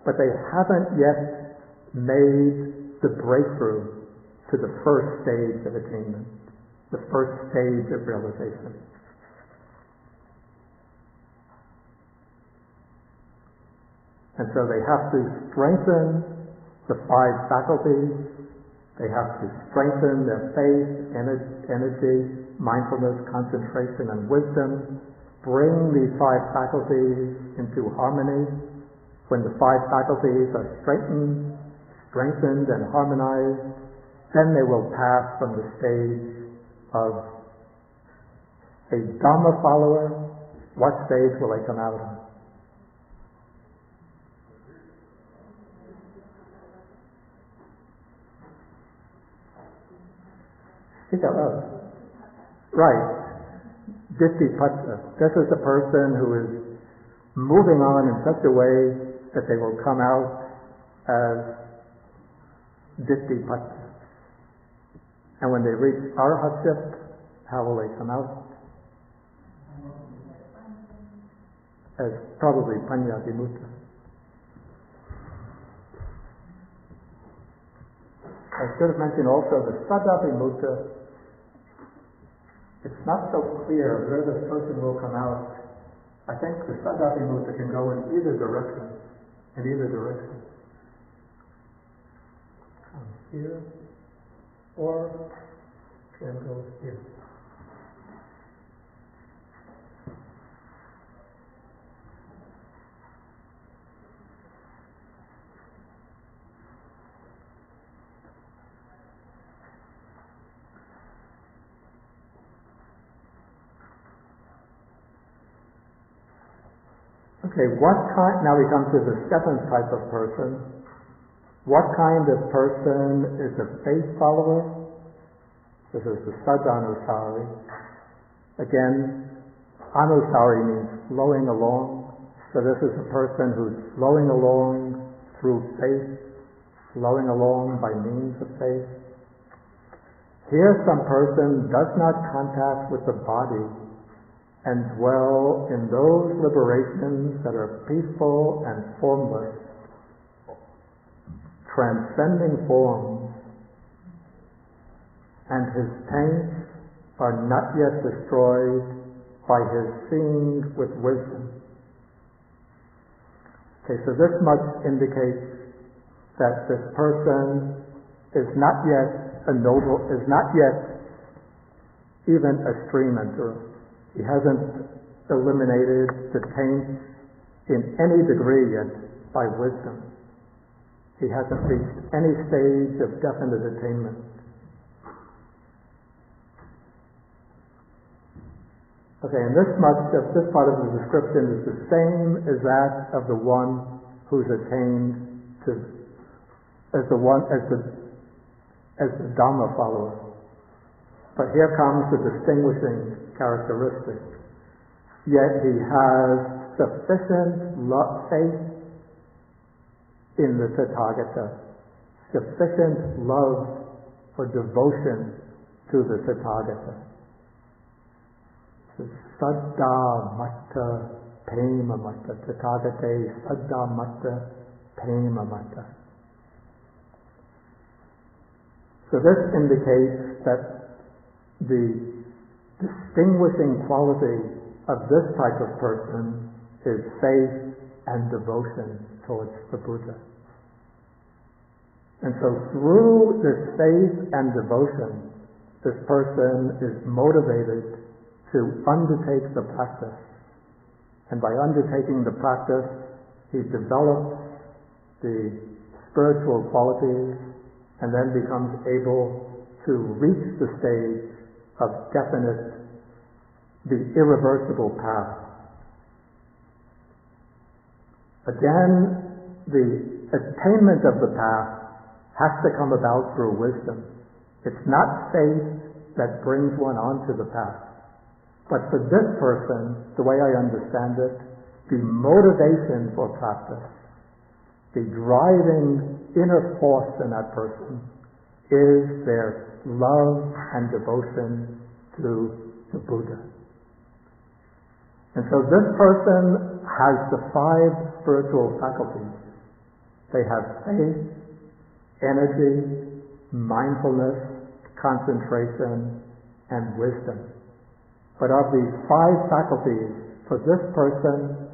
But they haven't yet made the breakthrough to the first stage of attainment, the first stage of realization. And so they have to strengthen the five faculties. They have to strengthen their faith, energy, mindfulness, concentration, and wisdom. Bring these five faculties into harmony. When the five faculties are strengthened and harmonized, then they will pass from the stage of a Dharma follower. What stage will they come out of? Speak out loud. Right. Ditthipata. This is the person who is moving on in such a way that they will come out as Ditthipata. And when they reach Arhatship, how will they come out? As probably Panyavimutta. I should have mentioned also the Saddhavimutta. It's not so clear where this person will come out. I think the Saddhavimutta can go in either direction. Come here, or can go here. Okay, now we come to the seventh type of person. What kind of person is a faith follower? This is the Sadanusari. Again, Anusari means flowing along. So this is a person who's flowing along through faith, flowing along by means of faith. Here some person does not contact with the body and dwell in those liberations that are peaceful and formless, transcending forms, and his taints are not yet destroyed by his seeing with wisdom. Okay, so this much indicates that this person is not yet a noble, is not yet even a stream enterer. He hasn't eliminated the taint in any degree yet by wisdom. He hasn't reached any stage of definite attainment. Okay, and this part of the description is the same as that of the one who's attained to, as the Dharma Follower. But here comes the distinguishing characteristic. Yet he has sufficient faith in the Tathagata, sufficient love or devotion to the Tathagata. Saddha matta prema matta, Tathagate saddha matta prema matta. So this indicates that the distinguishing quality of this type of person is faith and devotion towards the Buddha. And so through this faith and devotion, this person is motivated to undertake the practice. And by undertaking the practice, he develops the spiritual qualities and then becomes able to reach the stage of the irreversible path. Again, the attainment of the path has to come about through wisdom. It's not faith that brings one onto the path. But for this person, the way I understand it, the motivation for practice, the driving inner force in that person is their love and devotion to the Buddha. And so this person has the 5 spiritual faculties. They have faith, energy, mindfulness, concentration, and wisdom. But of these 5 faculties, for this person,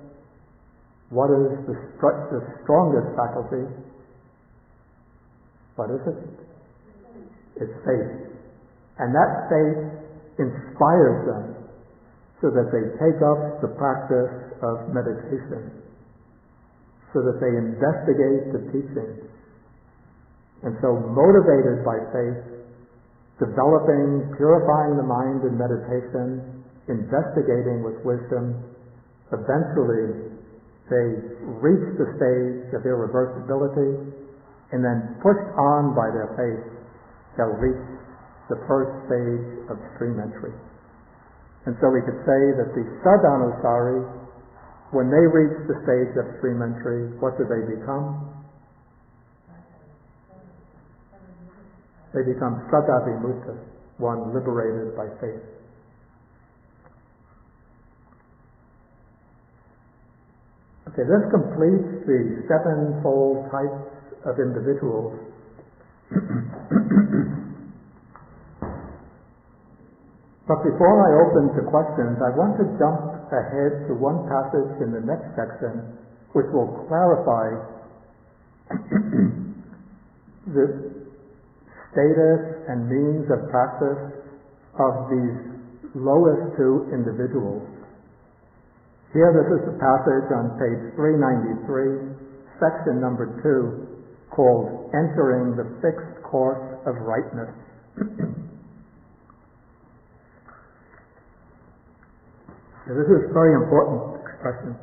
what is the strongest faculty? What is it? It's faith. And that faith inspires them so that they take up the practice of meditation, so that they investigate the teachings. And so motivated by faith, developing, purifying the mind in meditation, investigating with wisdom, eventually they reach the stage of irreversibility, and then pushed on by their faith, they'll reach the first stage of stream entry. And so we could say that the Sadhanusari, when they reach the stage of stream entry, what do they become? They become Sadhavimutta, one liberated by faith. Okay, this completes the 7-fold types of individuals. But before I open to questions, I want to jump ahead to one passage in the next section which will clarify the status and means of practice of these lowest 2 individuals. Here, this is the passage on page 393, section number 2, called Entering the Fixed Course of Rightness. So this is a very important expression.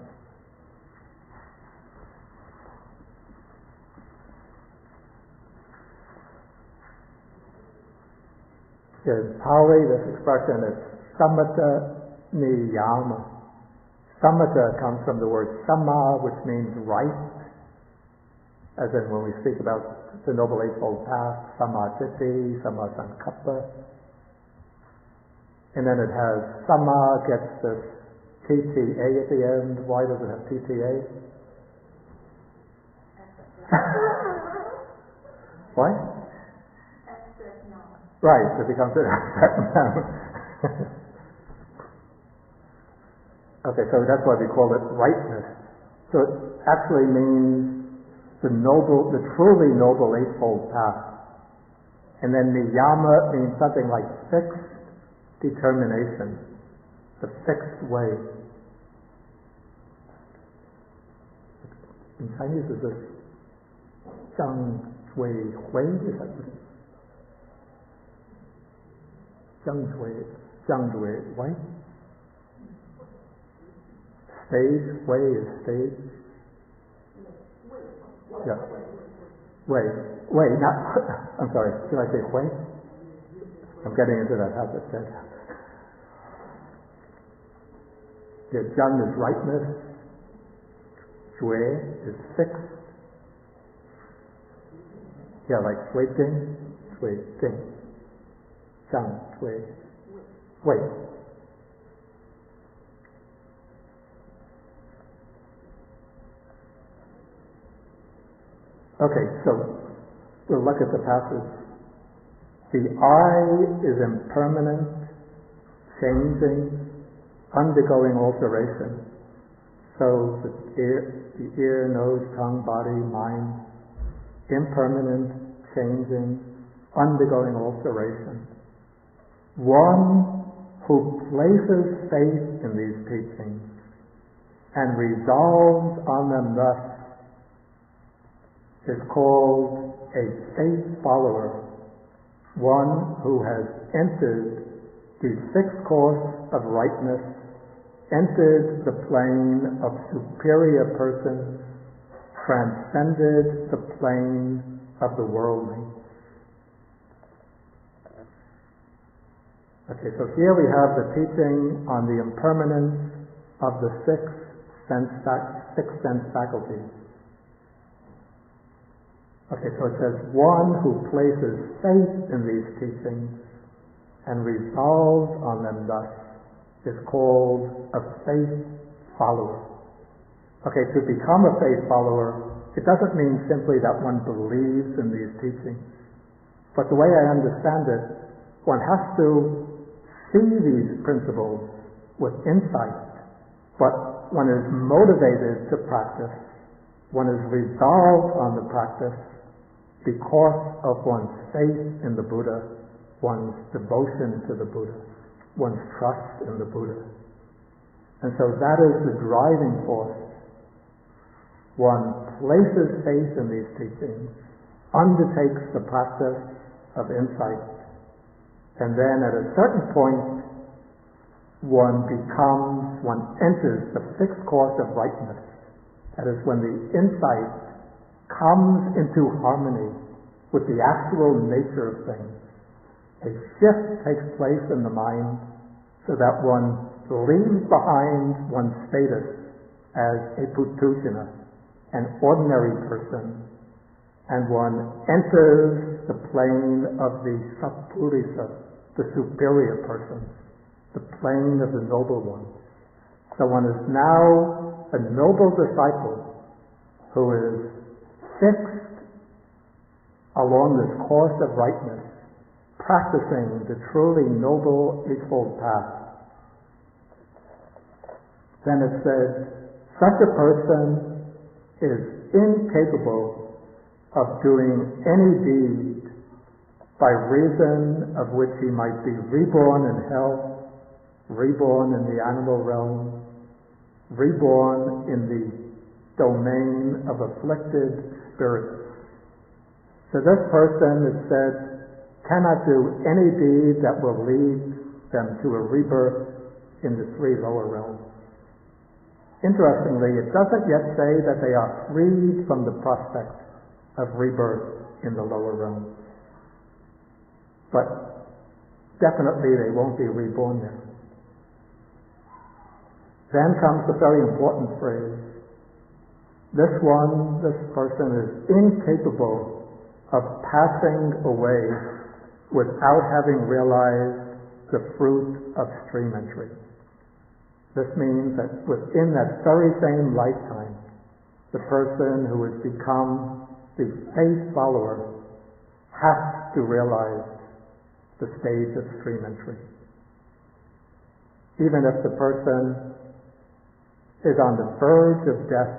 In Pali, this expression is samatha niyama. Samatha comes from the word sama, which means right, as in when we speak about the Noble Eightfold Path, samadhiti, samasankappa. And then it has sama, gets this TTA at the end. Why does it have TTA? What? Right, it becomes an abstract noun. Okay, so that's why we call it rightness. So it actually means the truly noble Eightfold Path. And then niyama means something like fixed determination, the fixed way. In Chinese, is this zhang zhui hui? Is that what it is? Zhang zhui hui? Stage, way is stage. Yeah. Way, not, I'm sorry, did I say way? I'm getting into that habit then. Yeah, zhang is rightness, zhui is fixed. Yeah, like shui jing, zhang, zhui, wei. Okay, so we'll look at the passage. The I is impermanent, changing, undergoing alteration. So the ear, nose, tongue, body, mind, impermanent, changing, undergoing alteration. One who places faith in these teachings and resolves on them thus is called a faith follower, one who has entered the sixth course of rightness, entered the plane of superior persons, transcended the plane of the worldling. Okay, so here we have the teaching on the impermanence of the six sense faculties. Okay, so it says, one who places faith in these teachings and resolves on them thus is called a faith follower. Okay, to become a faith follower, it doesn't mean simply that one believes in these teachings. But the way I understand it, one has to see these principles with insight, but one is motivated to practice, one is resolved on the practice because of one's faith in the Buddha, one's devotion to the Buddha, one's trust in the Buddha. And so that is the driving force. One places faith in these teachings, undertakes the practice of insight, and then at a certain point, one enters the fixed course of rightness. That is when the insight comes into harmony with the actual nature of things. A shift takes place in the mind so that one leaves behind one's status as a putujana, an ordinary person, and one enters the plane of the sappurisa, the superior persons, the plane of the noble ones. So one is now a noble disciple who is fixed along this course of rightness, practicing the truly noble Eightfold Path. Then it says, such a person is incapable of doing any deed by reason of which he might be reborn in hell, reborn in the animal realm, reborn in the domain of afflicted spirits. So this person, it said, cannot do any deed that will lead them to a rebirth in the three lower realms. Interestingly, it doesn't yet say that they are freed from the prospect of rebirth in the lower realms. But definitely they won't be reborn there. Then comes the very important phrase. This person is incapable of passing away without having realized the fruit of stream entry. This means that within that very same lifetime, the person who has become the faith follower has to realize the stage of stream entry. Even if the person is on the verge of death,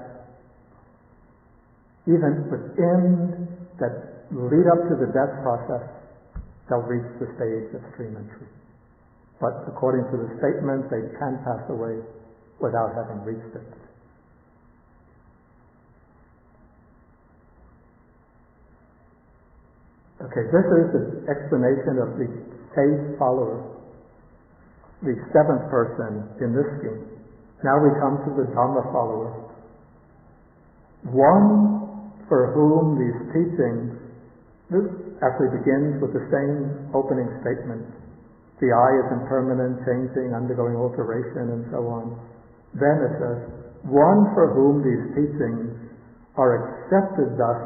even within that lead up to the death process, they'll reach the stage of stream entry. But according to the statement, they can pass away without having reached it. Okay, this is the explanation of the faith follower, the seventh person in this scheme. Now we come to the Dharma follower. One for whom these teachings, this actually begins with the same opening statement. The I is impermanent, changing, undergoing alteration, and so on. Then it says, one for whom these teachings are accepted thus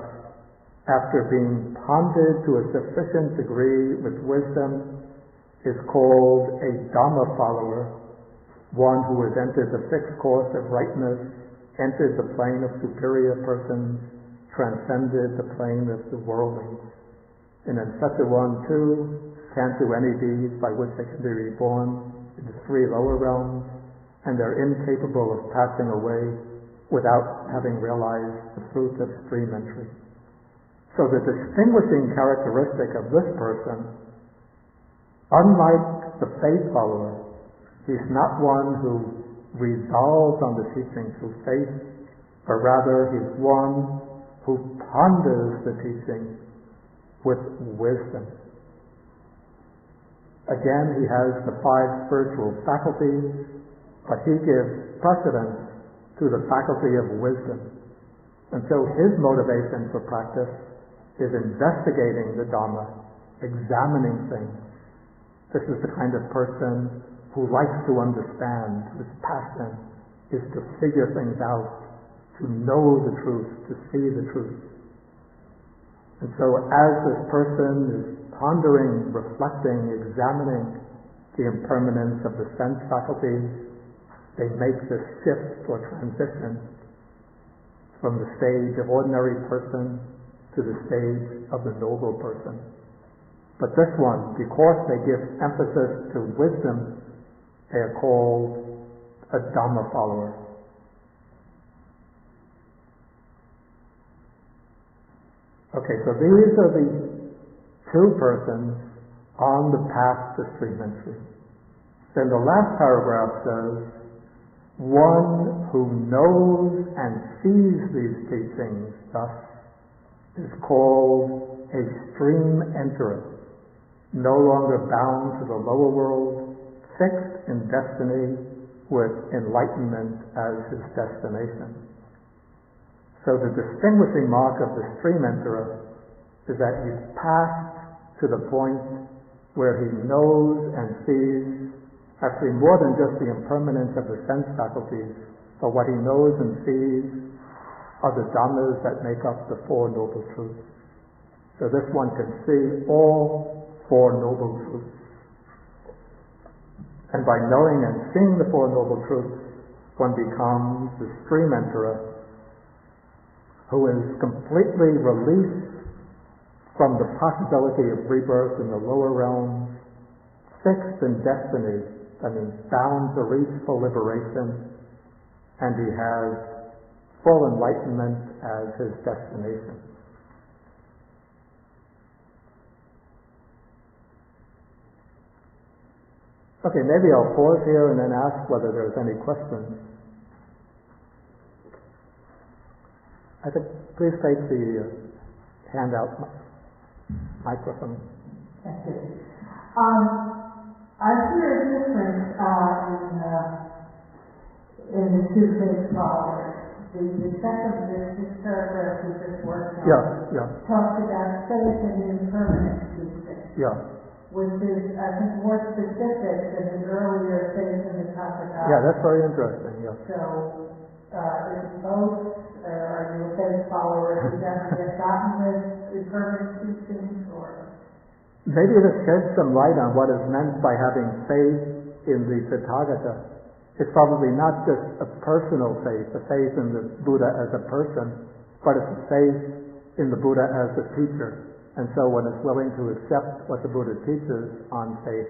after being pondered to a sufficient degree with wisdom is called a Dharma follower, one who has entered the fixed course of rightness, entered the plane of superior persons, transcended the plane of the worldlings. And then such a one too can't do any deeds by which they can be reborn in the three lower realms, and they're incapable of passing away without having realized the fruit of stream entry. So the distinguishing characteristic of this person, unlike the faith follower, he's not one who resolves on the teaching through faith, but rather he's one who ponders the teaching with wisdom. Again, he has the 5 spiritual faculties, but he gives precedence to the faculty of wisdom. And so his motivation for practice is investigating the Dharma, examining things. This is the kind of person who likes to understand, whose passion is to figure things out, to know the truth, to see the truth. And so as this person is pondering, reflecting, examining the impermanence of the sense faculties, they make this shift or transition from the stage of ordinary person to the stage of the noble person. But this one, because they give emphasis to wisdom, they are called a Dharma follower. Okay, so these are the 2 persons on the path to stream entry. Then the last paragraph says, one who knows and sees these teachings thus is called a stream enterer, no longer bound to the lower world, fixed in destiny with enlightenment as his destination. So the distinguishing mark of the stream enterer is that he's passed to the point where he knows and sees actually more than just the impermanence of the sense faculties, but what he knows and sees are the dhammas that make up the 4 noble truths. So this one can see all 4 noble truths. And by knowing and seeing the 4 noble truths, one becomes the stream enterer, who is completely released from the possibility of rebirth in the lower realms, fixed in destiny, that means bound to reach full liberation, and he has full enlightenment as his destination. Okay, maybe I'll pause here and then ask whether there's any questions. I think please take the handout microphone. Thank you. I hear a difference in the 2 faith followers. The second, this paragraph we just worked on, talks about faith and impermanent teaching, which is, I think, more specific than the earlier faith in the Tathagata. Yeah, that's very interesting. So, is both, are you a faith follower who doesn't get gotten with impermanent teachings, or? Maybe this sheds some light on what is meant by having faith in the Tathagata. It's probably not just a personal faith, a faith in the Buddha as a person, but it's a faith in the Buddha as a teacher. And so one is willing to accept what the Buddha teaches on faith,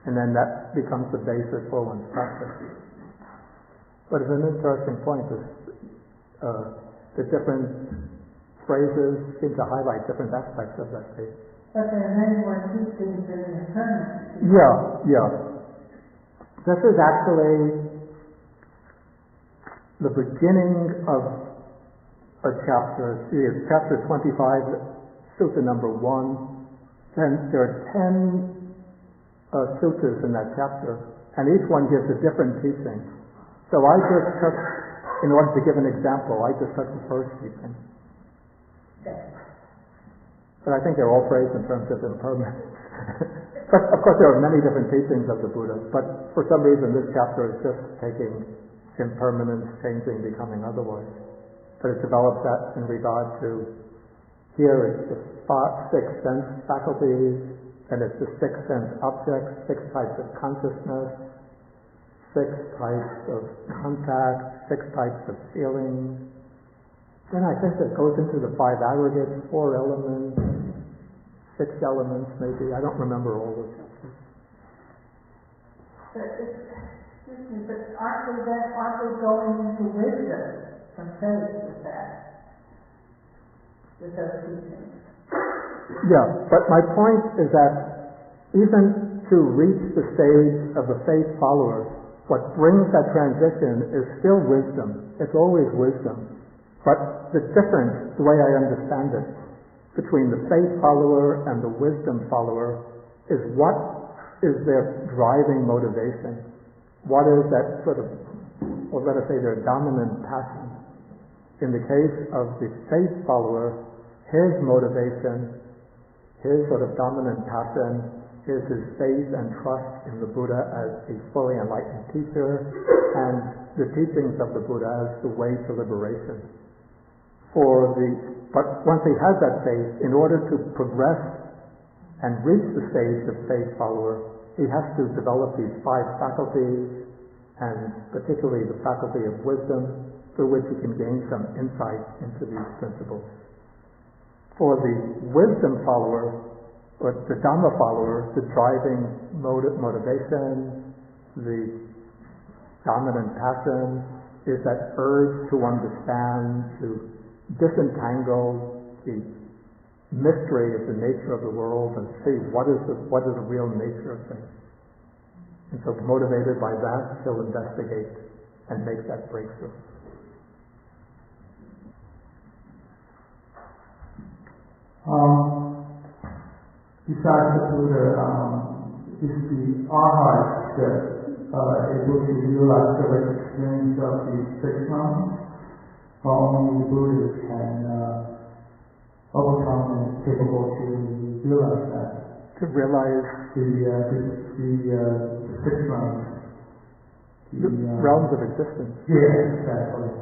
and then that becomes the basis for one's practice. But it's an interesting point. The different phrases seem to highlight different aspects of that faith. But there are many more teachings in the impermanence. Yeah. This is actually the beginning of a chapter. See, it's chapter 25, sutta number 1. Then there are 10 suttas in that chapter, and each one gives a different teaching. So I just took, in order to give an example, I just took the first teaching. But I think they're all phrased in terms of impermanence. But of course there are many different teachings of the Buddha, but for some reason this chapter is just taking impermanence, changing, becoming otherwise. But it develops that in regard to, here it's the 6 sense faculties, and it's the 6 sense objects, 6 types of consciousness, 6 types of contact, 6 types of feeling. Then I think it goes into the 5 aggregates, 4 elements, 6 elements maybe. I don't remember all the chapters. But aren't we going into wisdom from faith with that? With those teachings? Yeah, but my point is that even to reach the stage of the faith follower, what brings that transition is still wisdom. It's always wisdom. But the difference, the way I understand it, between the faith follower and the wisdom follower is what is their driving motivation. What is that sort of, or let us say their dominant passion. In the case of the faith follower, his motivation, his sort of dominant passion is his faith and trust in the Buddha as a fully enlightened teacher and the teachings of the Buddha as the way to liberation. But once he has that faith, in order to progress and reach the stage of faith follower, he has to develop these 5 faculties, and particularly the faculty of wisdom, through which he can gain some insight into these principles. For the wisdom follower, or the Dharma follower, the driving motivation, the dominant passion, is that urge to understand, to disentangle the mystery of the nature of the world and see what is the real nature of things. And so motivated by that, he'll investigate and make that breakthrough. Besides the Buddha, is the arhat able to realize the experience of the 6 months? Or only the Buddha can overcome and is capable to realize that? To realize the 6 months. The realms of existence. Yeah, exactly.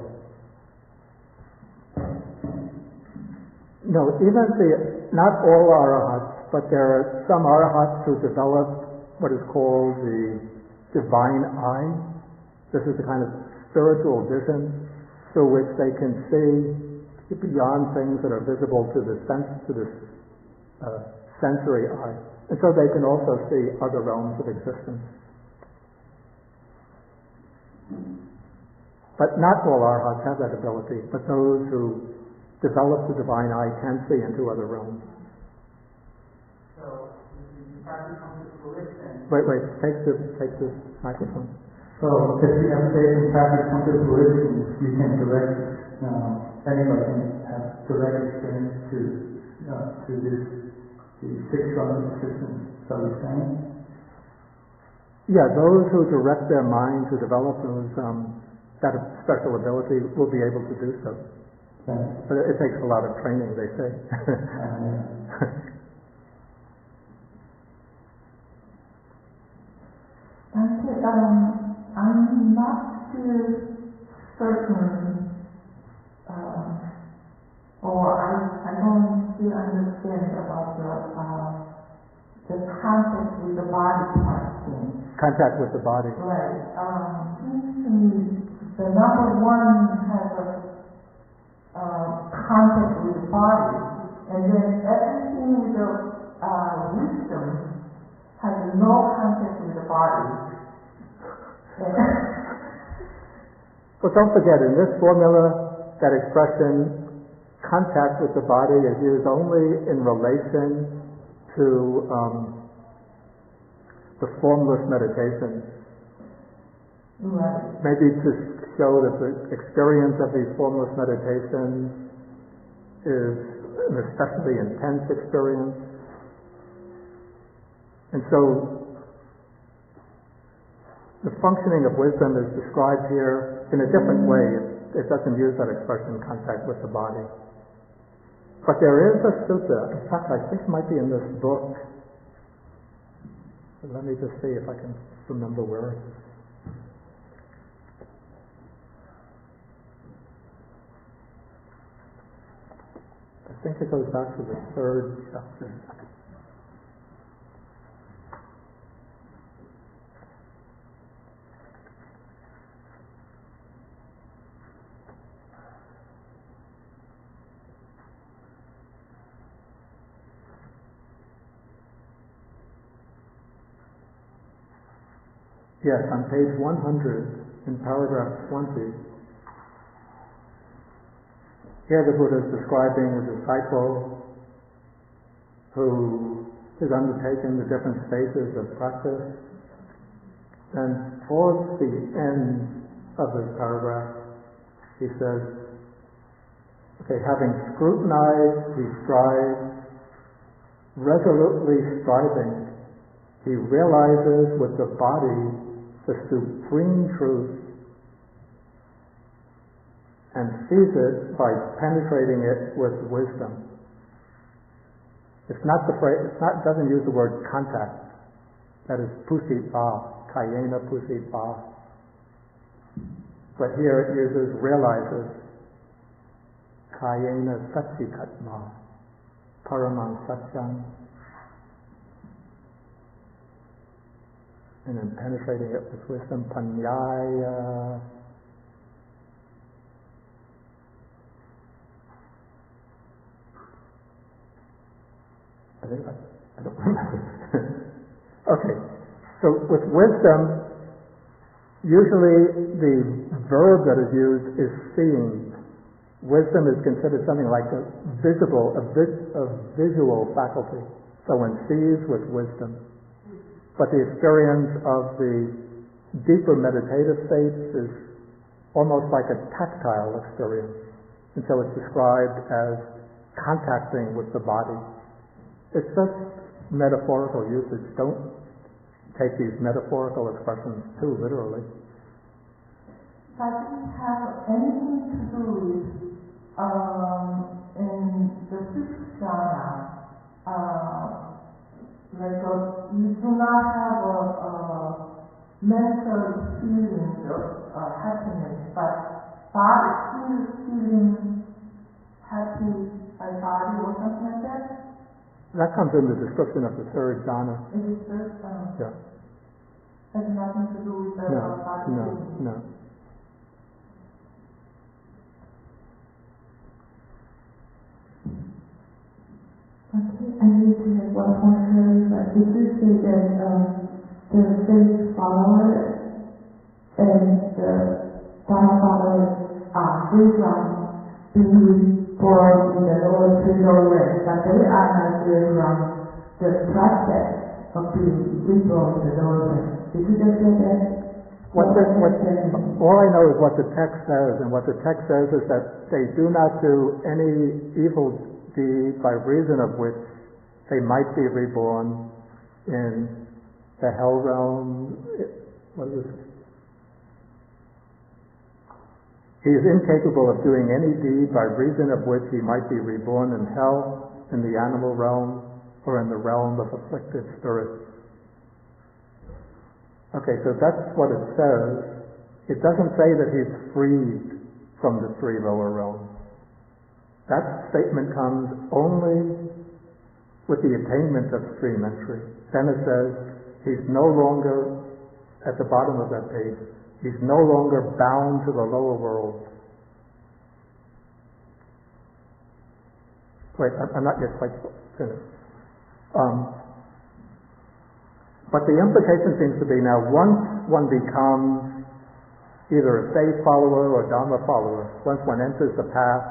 No, not all arahats, but there are some arahats who develop what is called the divine eye. This is the kind of spiritual vision through which they can see beyond things that are visible to the sensory eye. And so they can also see other realms of existence. But not all arhats have that ability, but those who develop the divine eye can see into other realms. So, if that becomes a fruition... Wait, take the microphone. So, if you have faith in practice comes to fruition, you can direct, anybody can have direct experience to this, the 6 realms of existence. So you're saying? Yeah, those who direct their mind to develop those, that special ability will be able to do so. Okay. But it takes a lot of training, they say. I'm not too certain, or I don't still understand about the contact with the body part thing. Contact with the body. Right. Seems to me the number 1 has a contact with the body, and then everything with the wisdom has no contact with the body. But don't forget, in this formula, that expression, contact with the body, is used only in relation to the formless meditation. Right. Maybe to show that the experience of these formless meditations is an especially intense experience. And so the functioning of wisdom is described here in a different way. It doesn't use that expression, contact with the body. But there is a sutta, in fact I think it might be in this book. Let me just see if I can remember where it is. I think it goes back to the 3rd chapter. Yes, on page 100, in paragraph 20, here the Buddha is describing a disciple who has undertaken the different stages of practice, and towards the end of this paragraph, he says, okay, having scrutinized, he strives, resolutely striving, he realizes with the body the supreme truth and sees it by penetrating it with wisdom. It's not the phrase, it doesn't use the word contact. That is pusita, kayena pusita. But here it uses realizes, kayena satchikatma, paramang satchang. And then penetrating it with wisdom, panyaya. I don't remember. Okay, so with wisdom, usually the verb that is used is seeing. Wisdom is considered something like a visual faculty. So one sees with wisdom. But the experience of the deeper meditative states is almost like a tactile experience. And so it's described as contacting with the body. It's just metaphorical usage. Don't take these metaphorical expressions too literally. Does it have anything to do with in the sixth jhana? Like you do not have a mental feeling of happiness, but body still feeling happy by body or something like that? That comes in the description of the 3rd jhana. Is it third jhana? Yeah. Has nothing to do with the body feeling? No. Okay, I need to make one more clarify. Did you say that the faith follower and the Dharma Follower are free from being born in the lower three lowlands, but they are not free from the process of being reborn in the lowlands? Did you just say that? All I know is what the text says, and what the text says is that they do not do any evil deed by reason of which they might be reborn in the hell realm. What is it? He is incapable of doing any deed by reason of which he might be reborn in hell, in the animal realm, or in the realm of afflicted spirits. Okay, so that's what it says. It doesn't say that he's freed from the 3 lower realms. That statement comes only with the attainment of stream entry. Then it says he's no longer, at the bottom of that page, he's no longer bound to the lower world. Wait, I'm not yet quite finished. But the implication seems to be now once one becomes either a faith follower or Dharma follower, once one enters the path,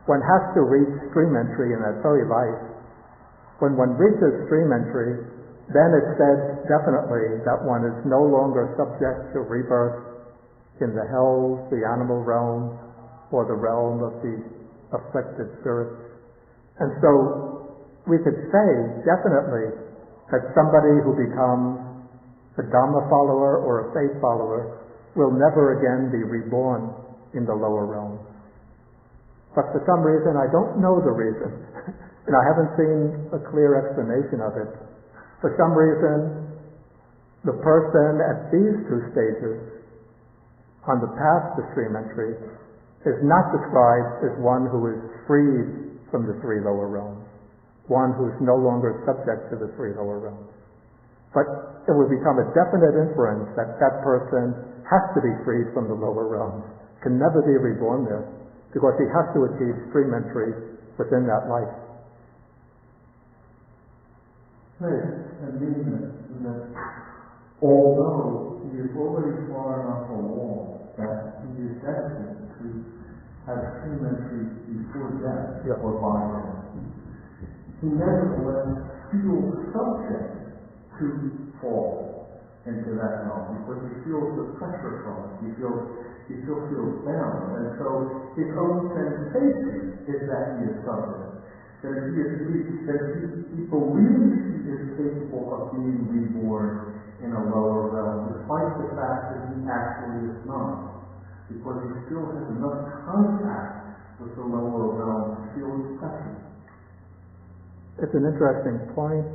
one has to reach stream entry in that very life. When one reaches stream entry, then it's said definitely that one is no longer subject to rebirth in the hells, the animal realm, or the realm of the afflicted spirits. And so we could say definitely that somebody who becomes a Dharma follower or a faith follower will never again be reborn in the lower realms. But for some reason, I don't know the reason, and I haven't seen a clear explanation of it. For some reason, the person at these two stages on the path to stream entry is not described as one who is freed from the three lower realms, one who is no longer subject to the three lower realms. But it would become a definite inference that that person has to be freed from the lower realms, can never be reborn there, because he has to achieve stream entry within that life. Right, and meaning that although he is already far enough along that he is destined to have stream entry before death or by death, he nevertheless feels subject to fall into that realm because he feels the pressure from it. He still feels bound, and so his own sensation is that he is subject. That he believes he is capable of being reborn in a lower realm, despite the fact that he actually is not, because he still has enough contact with the lower realm to feel his pressure. It's an interesting point.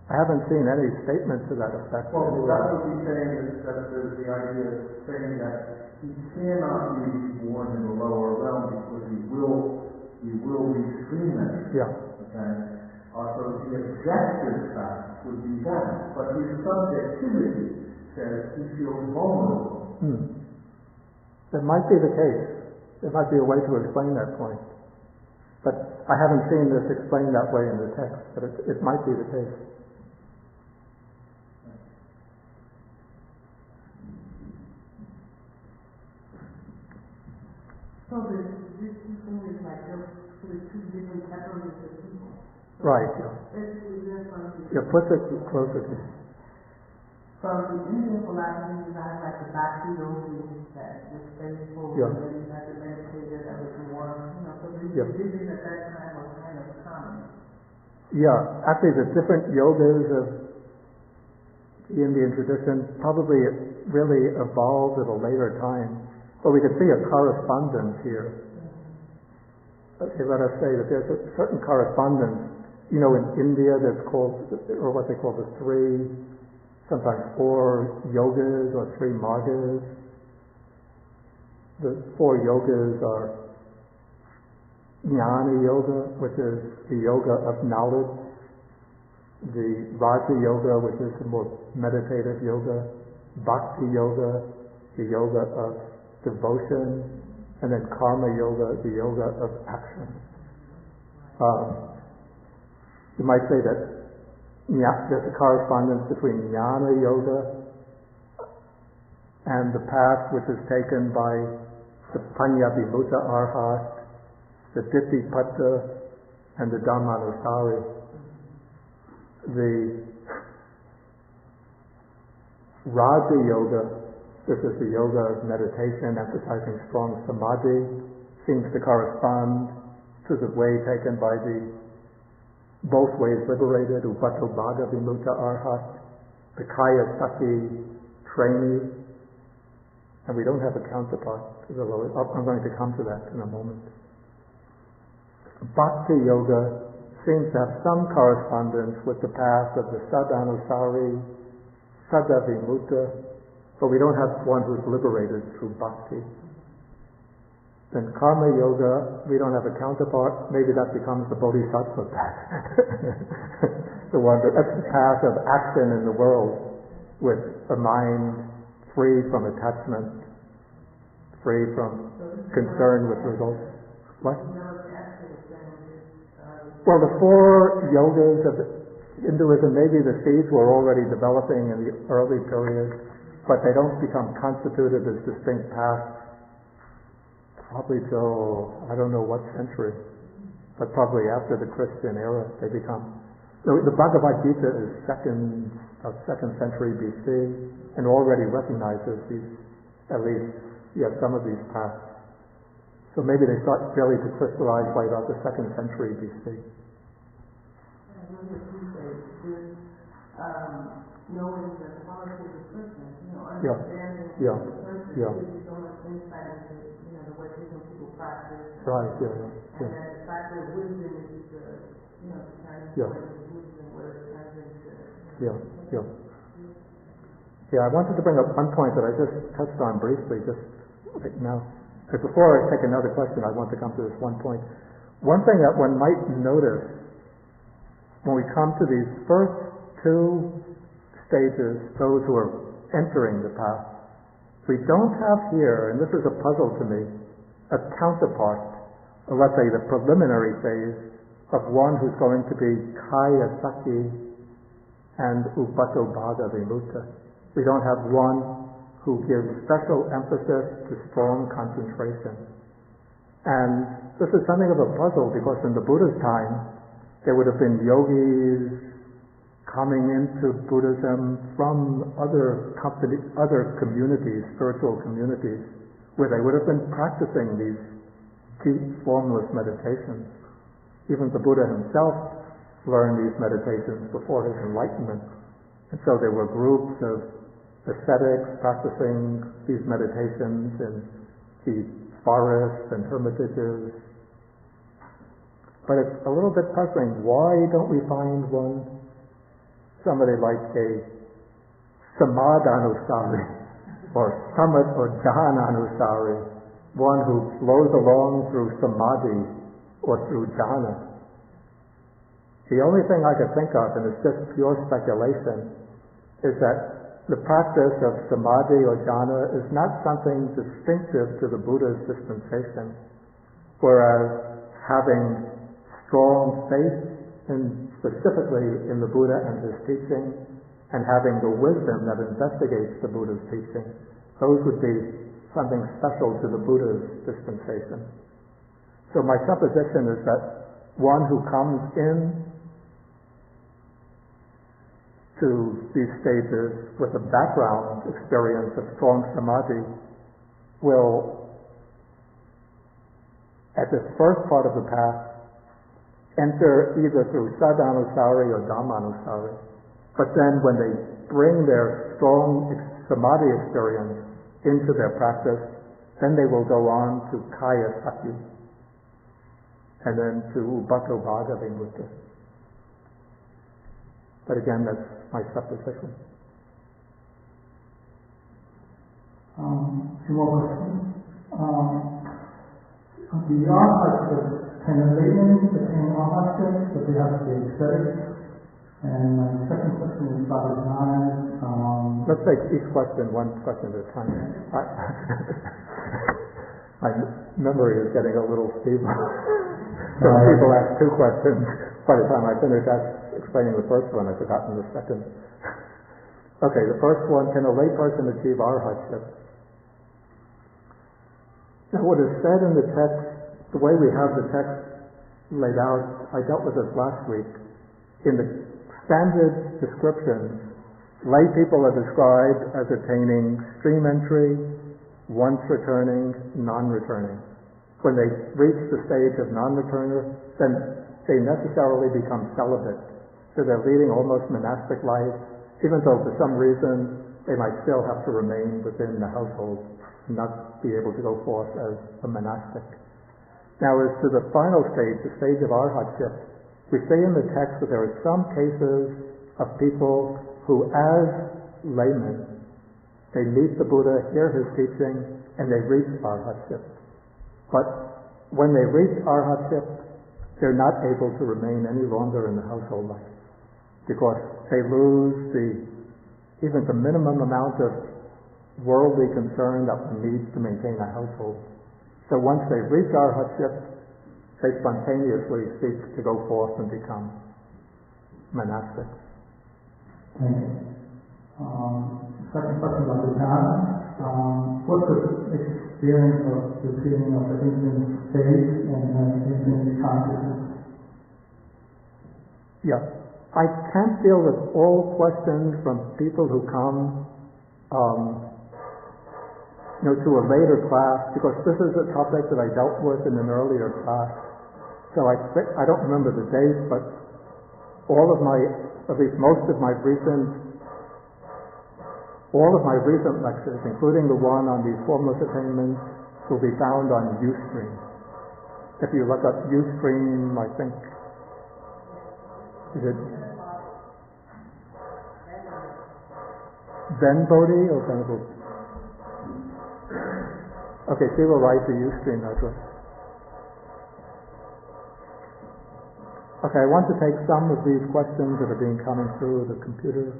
I haven't seen any statement to that effect. Well, that would be saying that the idea of saying that he cannot be reborn in the lower realm because he will be stream entry. Yeah. Okay. So the objective fact would be that, but his subjectivity says he feels vulnerable. That might be the case. There might be a way to explain that point. But I haven't seen this explained that way in the text, but it might be the case. So this thing is like there's two different categories of people. So Right. Yeah. Put it closer to you. From the Indian philosophy, you have like the Bhakti yogis that was faithful, and then you have the meditator that was more, so the religion at that time was kind of common. Yeah, actually the different yogas of the Indian tradition probably really evolved at a later time. But we can see a correspondence here. Okay, let us say that there's a certain correspondence. In India that's called, or what they call the three, sometimes four yogas or three margas. The four yogas are Jnana Yoga, which is the yoga of knowledge, the Raja Yoga, which is the more meditative yoga, Bhakti Yoga, the yoga of devotion, and then Karma Yoga, the yoga of action. You might say that there's a correspondence between Jnana Yoga and the path which is taken by the Panya-vibhuta Arhat, the Ditthipata, and the Dhammanusari. The Raja Yoga, this is the yoga of meditation, emphasizing strong samadhi, seems to correspond to the way taken by the both ways liberated, Upato Bhaga Vimuta Arhat, the Kaya Sati trainee, and we don't have a counterpart to the lower. I'm going to come to that in a moment. Bhakti Yoga seems to have some correspondence with the path of the Sadhanusari, Sadhavimuta, but we don't have one who's liberated through bhakti. Then Karma Yoga, we don't have a counterpart. Maybe that becomes the Bodhisattva path. That's the path of action in the world, with a mind free from attachment, free from concern with results. What? Well, the four yogas of Hinduism, maybe the seeds were already developing in the early period. but they don't become constituted as distinct paths probably till, I don't know what century, but probably after the Christian era they become. The Bhagavad Gita is second century BC and already recognizes these, at least, some of these paths. So maybe they start really to crystallize right about the 2nd century BC. Knowing the quality of the person, understanding the person gives you so much insight into, the way different people practice. Right, And that the factor of wisdom is the turning point of wisdom where it turns into. Yeah, I wanted to bring up one point that I just touched on briefly just right now. But before I take another question, I want to come to this one point. One thing that one might notice when we come to these first two stages, those who are entering the path, we don't have here, and this is a puzzle to me, a counterpart, or let's say the preliminary phase of one who's going to be Kaya Sati and Upato Bhada Vimutta. We don't have one who gives special emphasis to strong concentration. And this is something of a puzzle because in the Buddha's time, there would have been yogis coming into Buddhism from other communities, spiritual communities, where they would have been practicing these deep formless meditations. Even the Buddha himself learned these meditations before his enlightenment. And so there were groups of ascetics practicing these meditations in these forests and hermitages. But it's a little bit puzzling. Why don't we find somebody like a Samadhanusari or Samat or Jhananusari, one who flows along through Samadhi or through Jhana? The only thing I could think of, and it's just pure speculation, is that the practice of Samadhi or Jhana is not something distinctive to the Buddha's dispensation, whereas having strong faith specifically in the Buddha and his teaching, and having the wisdom that investigates the Buddha's teaching, those would be something special to the Buddha's dispensation. So my supposition is that one who comes in to these stages with a background experience of strong samadhi will, at this first part of the path, enter either through Sadhanusari or Dhammanusari. But then when they bring their strong samadhi experience into their practice, then they will go on to Kaya Sati and then to Upato Bhada Vimutta. But again, that's my supposition. Two more questions. The arhat, can a layman attain arhatship, but they have to be ascetic? And my second question is about the time. Let's take each question one question at a time. My memory is getting a little feeble. So people ask two questions. By the time I finish explaining the first one, I've forgotten the second. Okay, the first one, can a layperson achieve arhatship? Now, what is said in the text, the way we have the text laid out, I dealt with this last week. In the standard descriptions, lay people are described as attaining stream entry, once returning, non-returning. When they reach the stage of non-returner, then they necessarily become celibate. So they're leading almost monastic life, even though for some reason they might still have to remain within the household and not be able to go forth as a monastic. Now, as to the final stage, the stage of arhatship, we say in the text that there are some cases of people who, as laymen, they meet the Buddha, hear his teaching, and they reach arhatship. But when they reach arhatship, they're not able to remain any longer in the household life because they lose even the minimum amount of worldly concern that one needs to maintain a household. So once they reach arhatship, they spontaneously seek to go forth and become monastics. Thank you. second question about the Dharma. What's the experience of the feeling of the infinite space and infinite consciousness? Yeah. I can't deal with all questions from people who come to a later class, because this is a topic that I dealt with in an earlier class. So I don't remember the date, but all of my recent lectures, including the one on the formless attainments, will be found on Ustream. If you look up Ustream, I think, is it Zen Bodhi or Venerable? Okay, she will write the Ustream address. Okay, I want to take some of these questions that are being coming through the computer.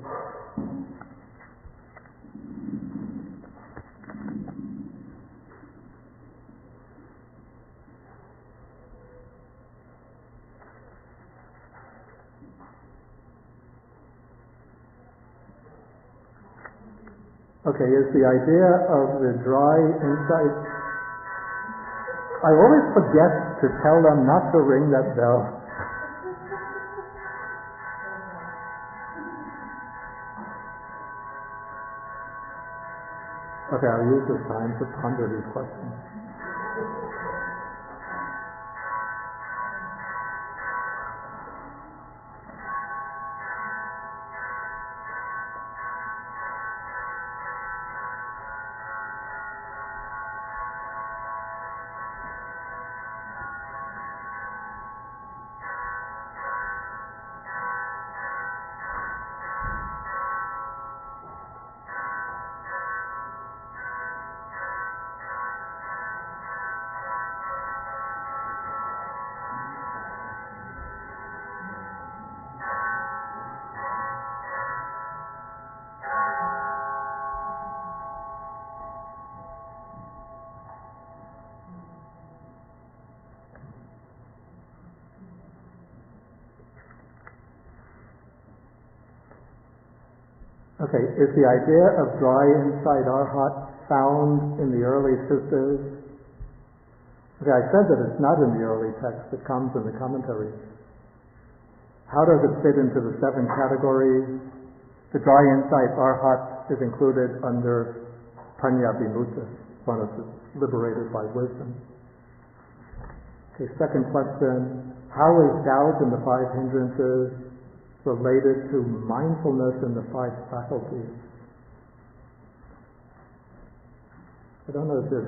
Okay, is the idea of the dry insight... I always forget to tell them not to ring that bell. Okay, I'll use this time to ponder these questions. Okay, is the idea of dry insight arhat found in the early sisters? Okay, I said that it's not in the early text, it comes in the commentaries. How does it fit into the 7 categories? The dry insight arhat is included under Panya Vimutta, one of the liberated by wisdom. Okay, second question, how is doubt in the 5 hindrances related to mindfulness in the 5 faculties? I don't know if there's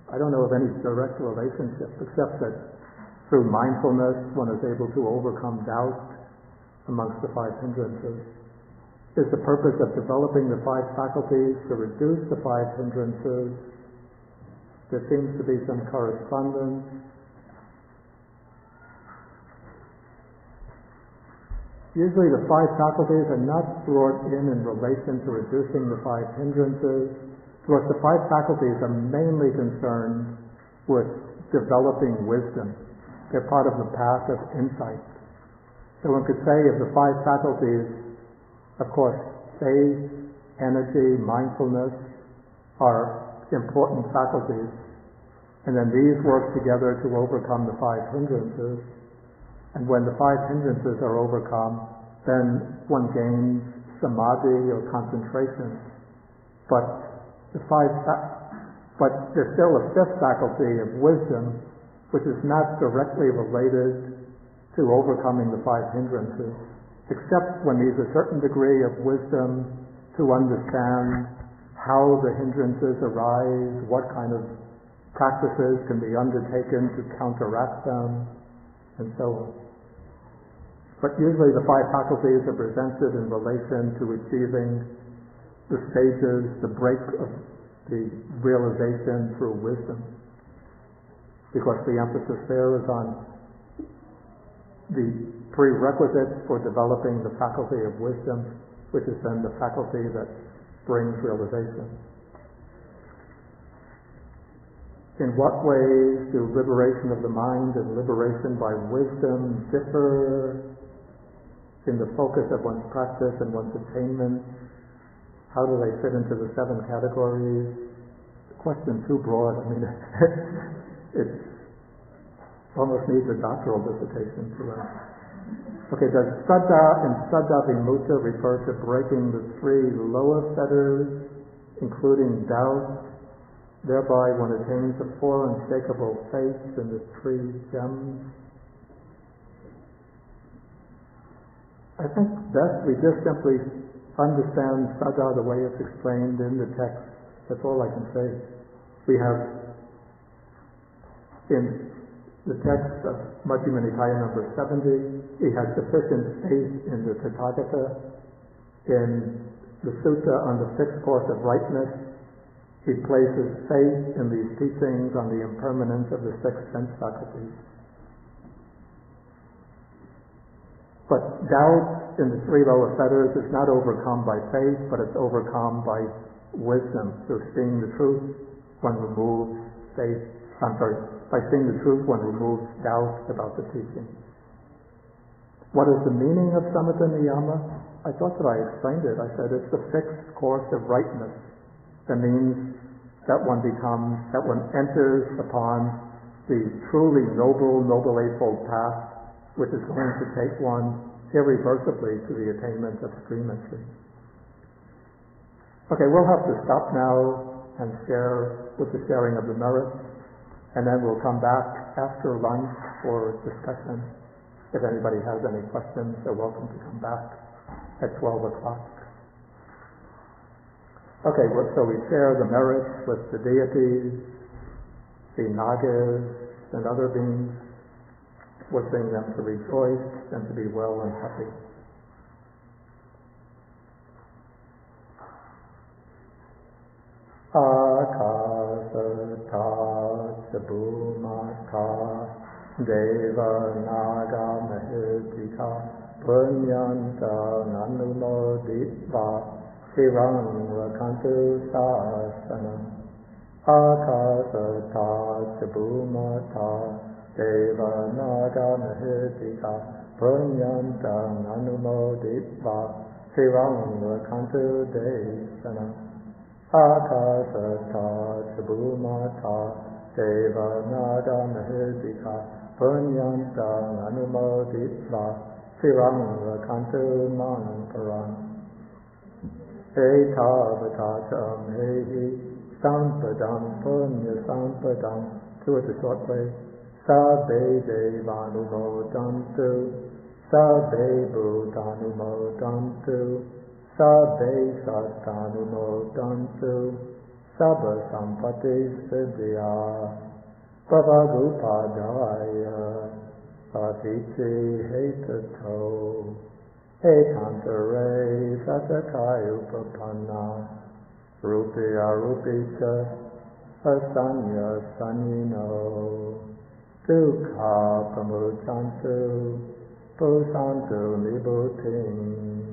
I don't know of any direct relationship, except that through mindfulness one is able to overcome doubt amongst the 5 hindrances. Is the purpose of developing the 5 faculties to reduce the 5 hindrances? There seems to be some correspondence. Usually the 5 faculties are not brought in relation to reducing the 5 hindrances, because the 5 faculties are mainly concerned with developing wisdom. They're part of the path of insight. So one could say of the 5 faculties, of course, faith, energy, mindfulness are important faculties, and then these work together to overcome the 5 hindrances. And when the 5 hindrances are overcome, then one gains samadhi or concentration. But there's still a 5th faculty of wisdom, which is not directly related to overcoming the 5 hindrances, except one needs a certain degree of wisdom to understand how the hindrances arise, what kind of practices can be undertaken to counteract them, and so on. But usually the 5 faculties are presented in relation to achieving the stages, the break of the realization through wisdom, because the emphasis there is on the prerequisites for developing the faculty of wisdom, which is then the faculty that brings realization. In what ways do liberation of the mind and liberation by wisdom differ? in the focus of one's practice and one's attainment? How do they fit into the 7 categories? The question too broad. I mean, it almost needs a doctoral dissertation to Okay, does Saddha and Saddha Vimutta refer to breaking the 3 lower fetters, including doubt? Thereby one attains the 4 unshakable faiths and the 3 gems. I think best we just simply understand Saddha the way it's explained in the text. That's all I can say. We have in the text of Majjhima Nikaya number 70, he has sufficient faith in the Tathagata. In the sutta on the 6th course of rightness, he places faith in these teachings on the impermanence of the 6 sense faculties. But doubt in the 3 lower fetters is not overcome by faith, but it's overcome by wisdom. Through seeing the truth, one removes faith. By seeing the truth, one removes doubt about the teaching. What is the meaning of samatha niyama? I thought that I explained it. I said it's the 6th course of rightness. That means that one enters upon the truly noble eightfold path, which is going to take one irreversibly to the attainment of stream entry. Okay, we'll have to stop now and share with the sharing of the merits, and then we'll come back after lunch for discussion. If anybody has any questions, they're welcome to come back at 12 o'clock. Okay, so we share the merits with the deities, the nagas, and other beings, wishing them to rejoice and to be well and happy. Akasata Bhumata Deva Naga Mahirjika Punyanta Nanumoditva Sirang Rakantu Sasana Akasata Bhumata Deva Naga Mahirjika Punyanta Nanumoditva Sirang Rakantu Desana Akasata Bhumata Deva Nada Mahirjika Punyanta Anumoditva Sirang Rakantu Manparam Etavatatam Hehi Sampadam Punya Sampadam. Do it the short way. Sabbe Devanumodantu Sabbe Bhutanumodantu Sabbe Sattanumodantu Sabba Sampati Siddhya Bhavagupadaya Aditi Hetato Ekantare Satakai Upapanna Rupi Arupicha Asanya Sanino Dukha Pramuchantu Pusantu Nibuting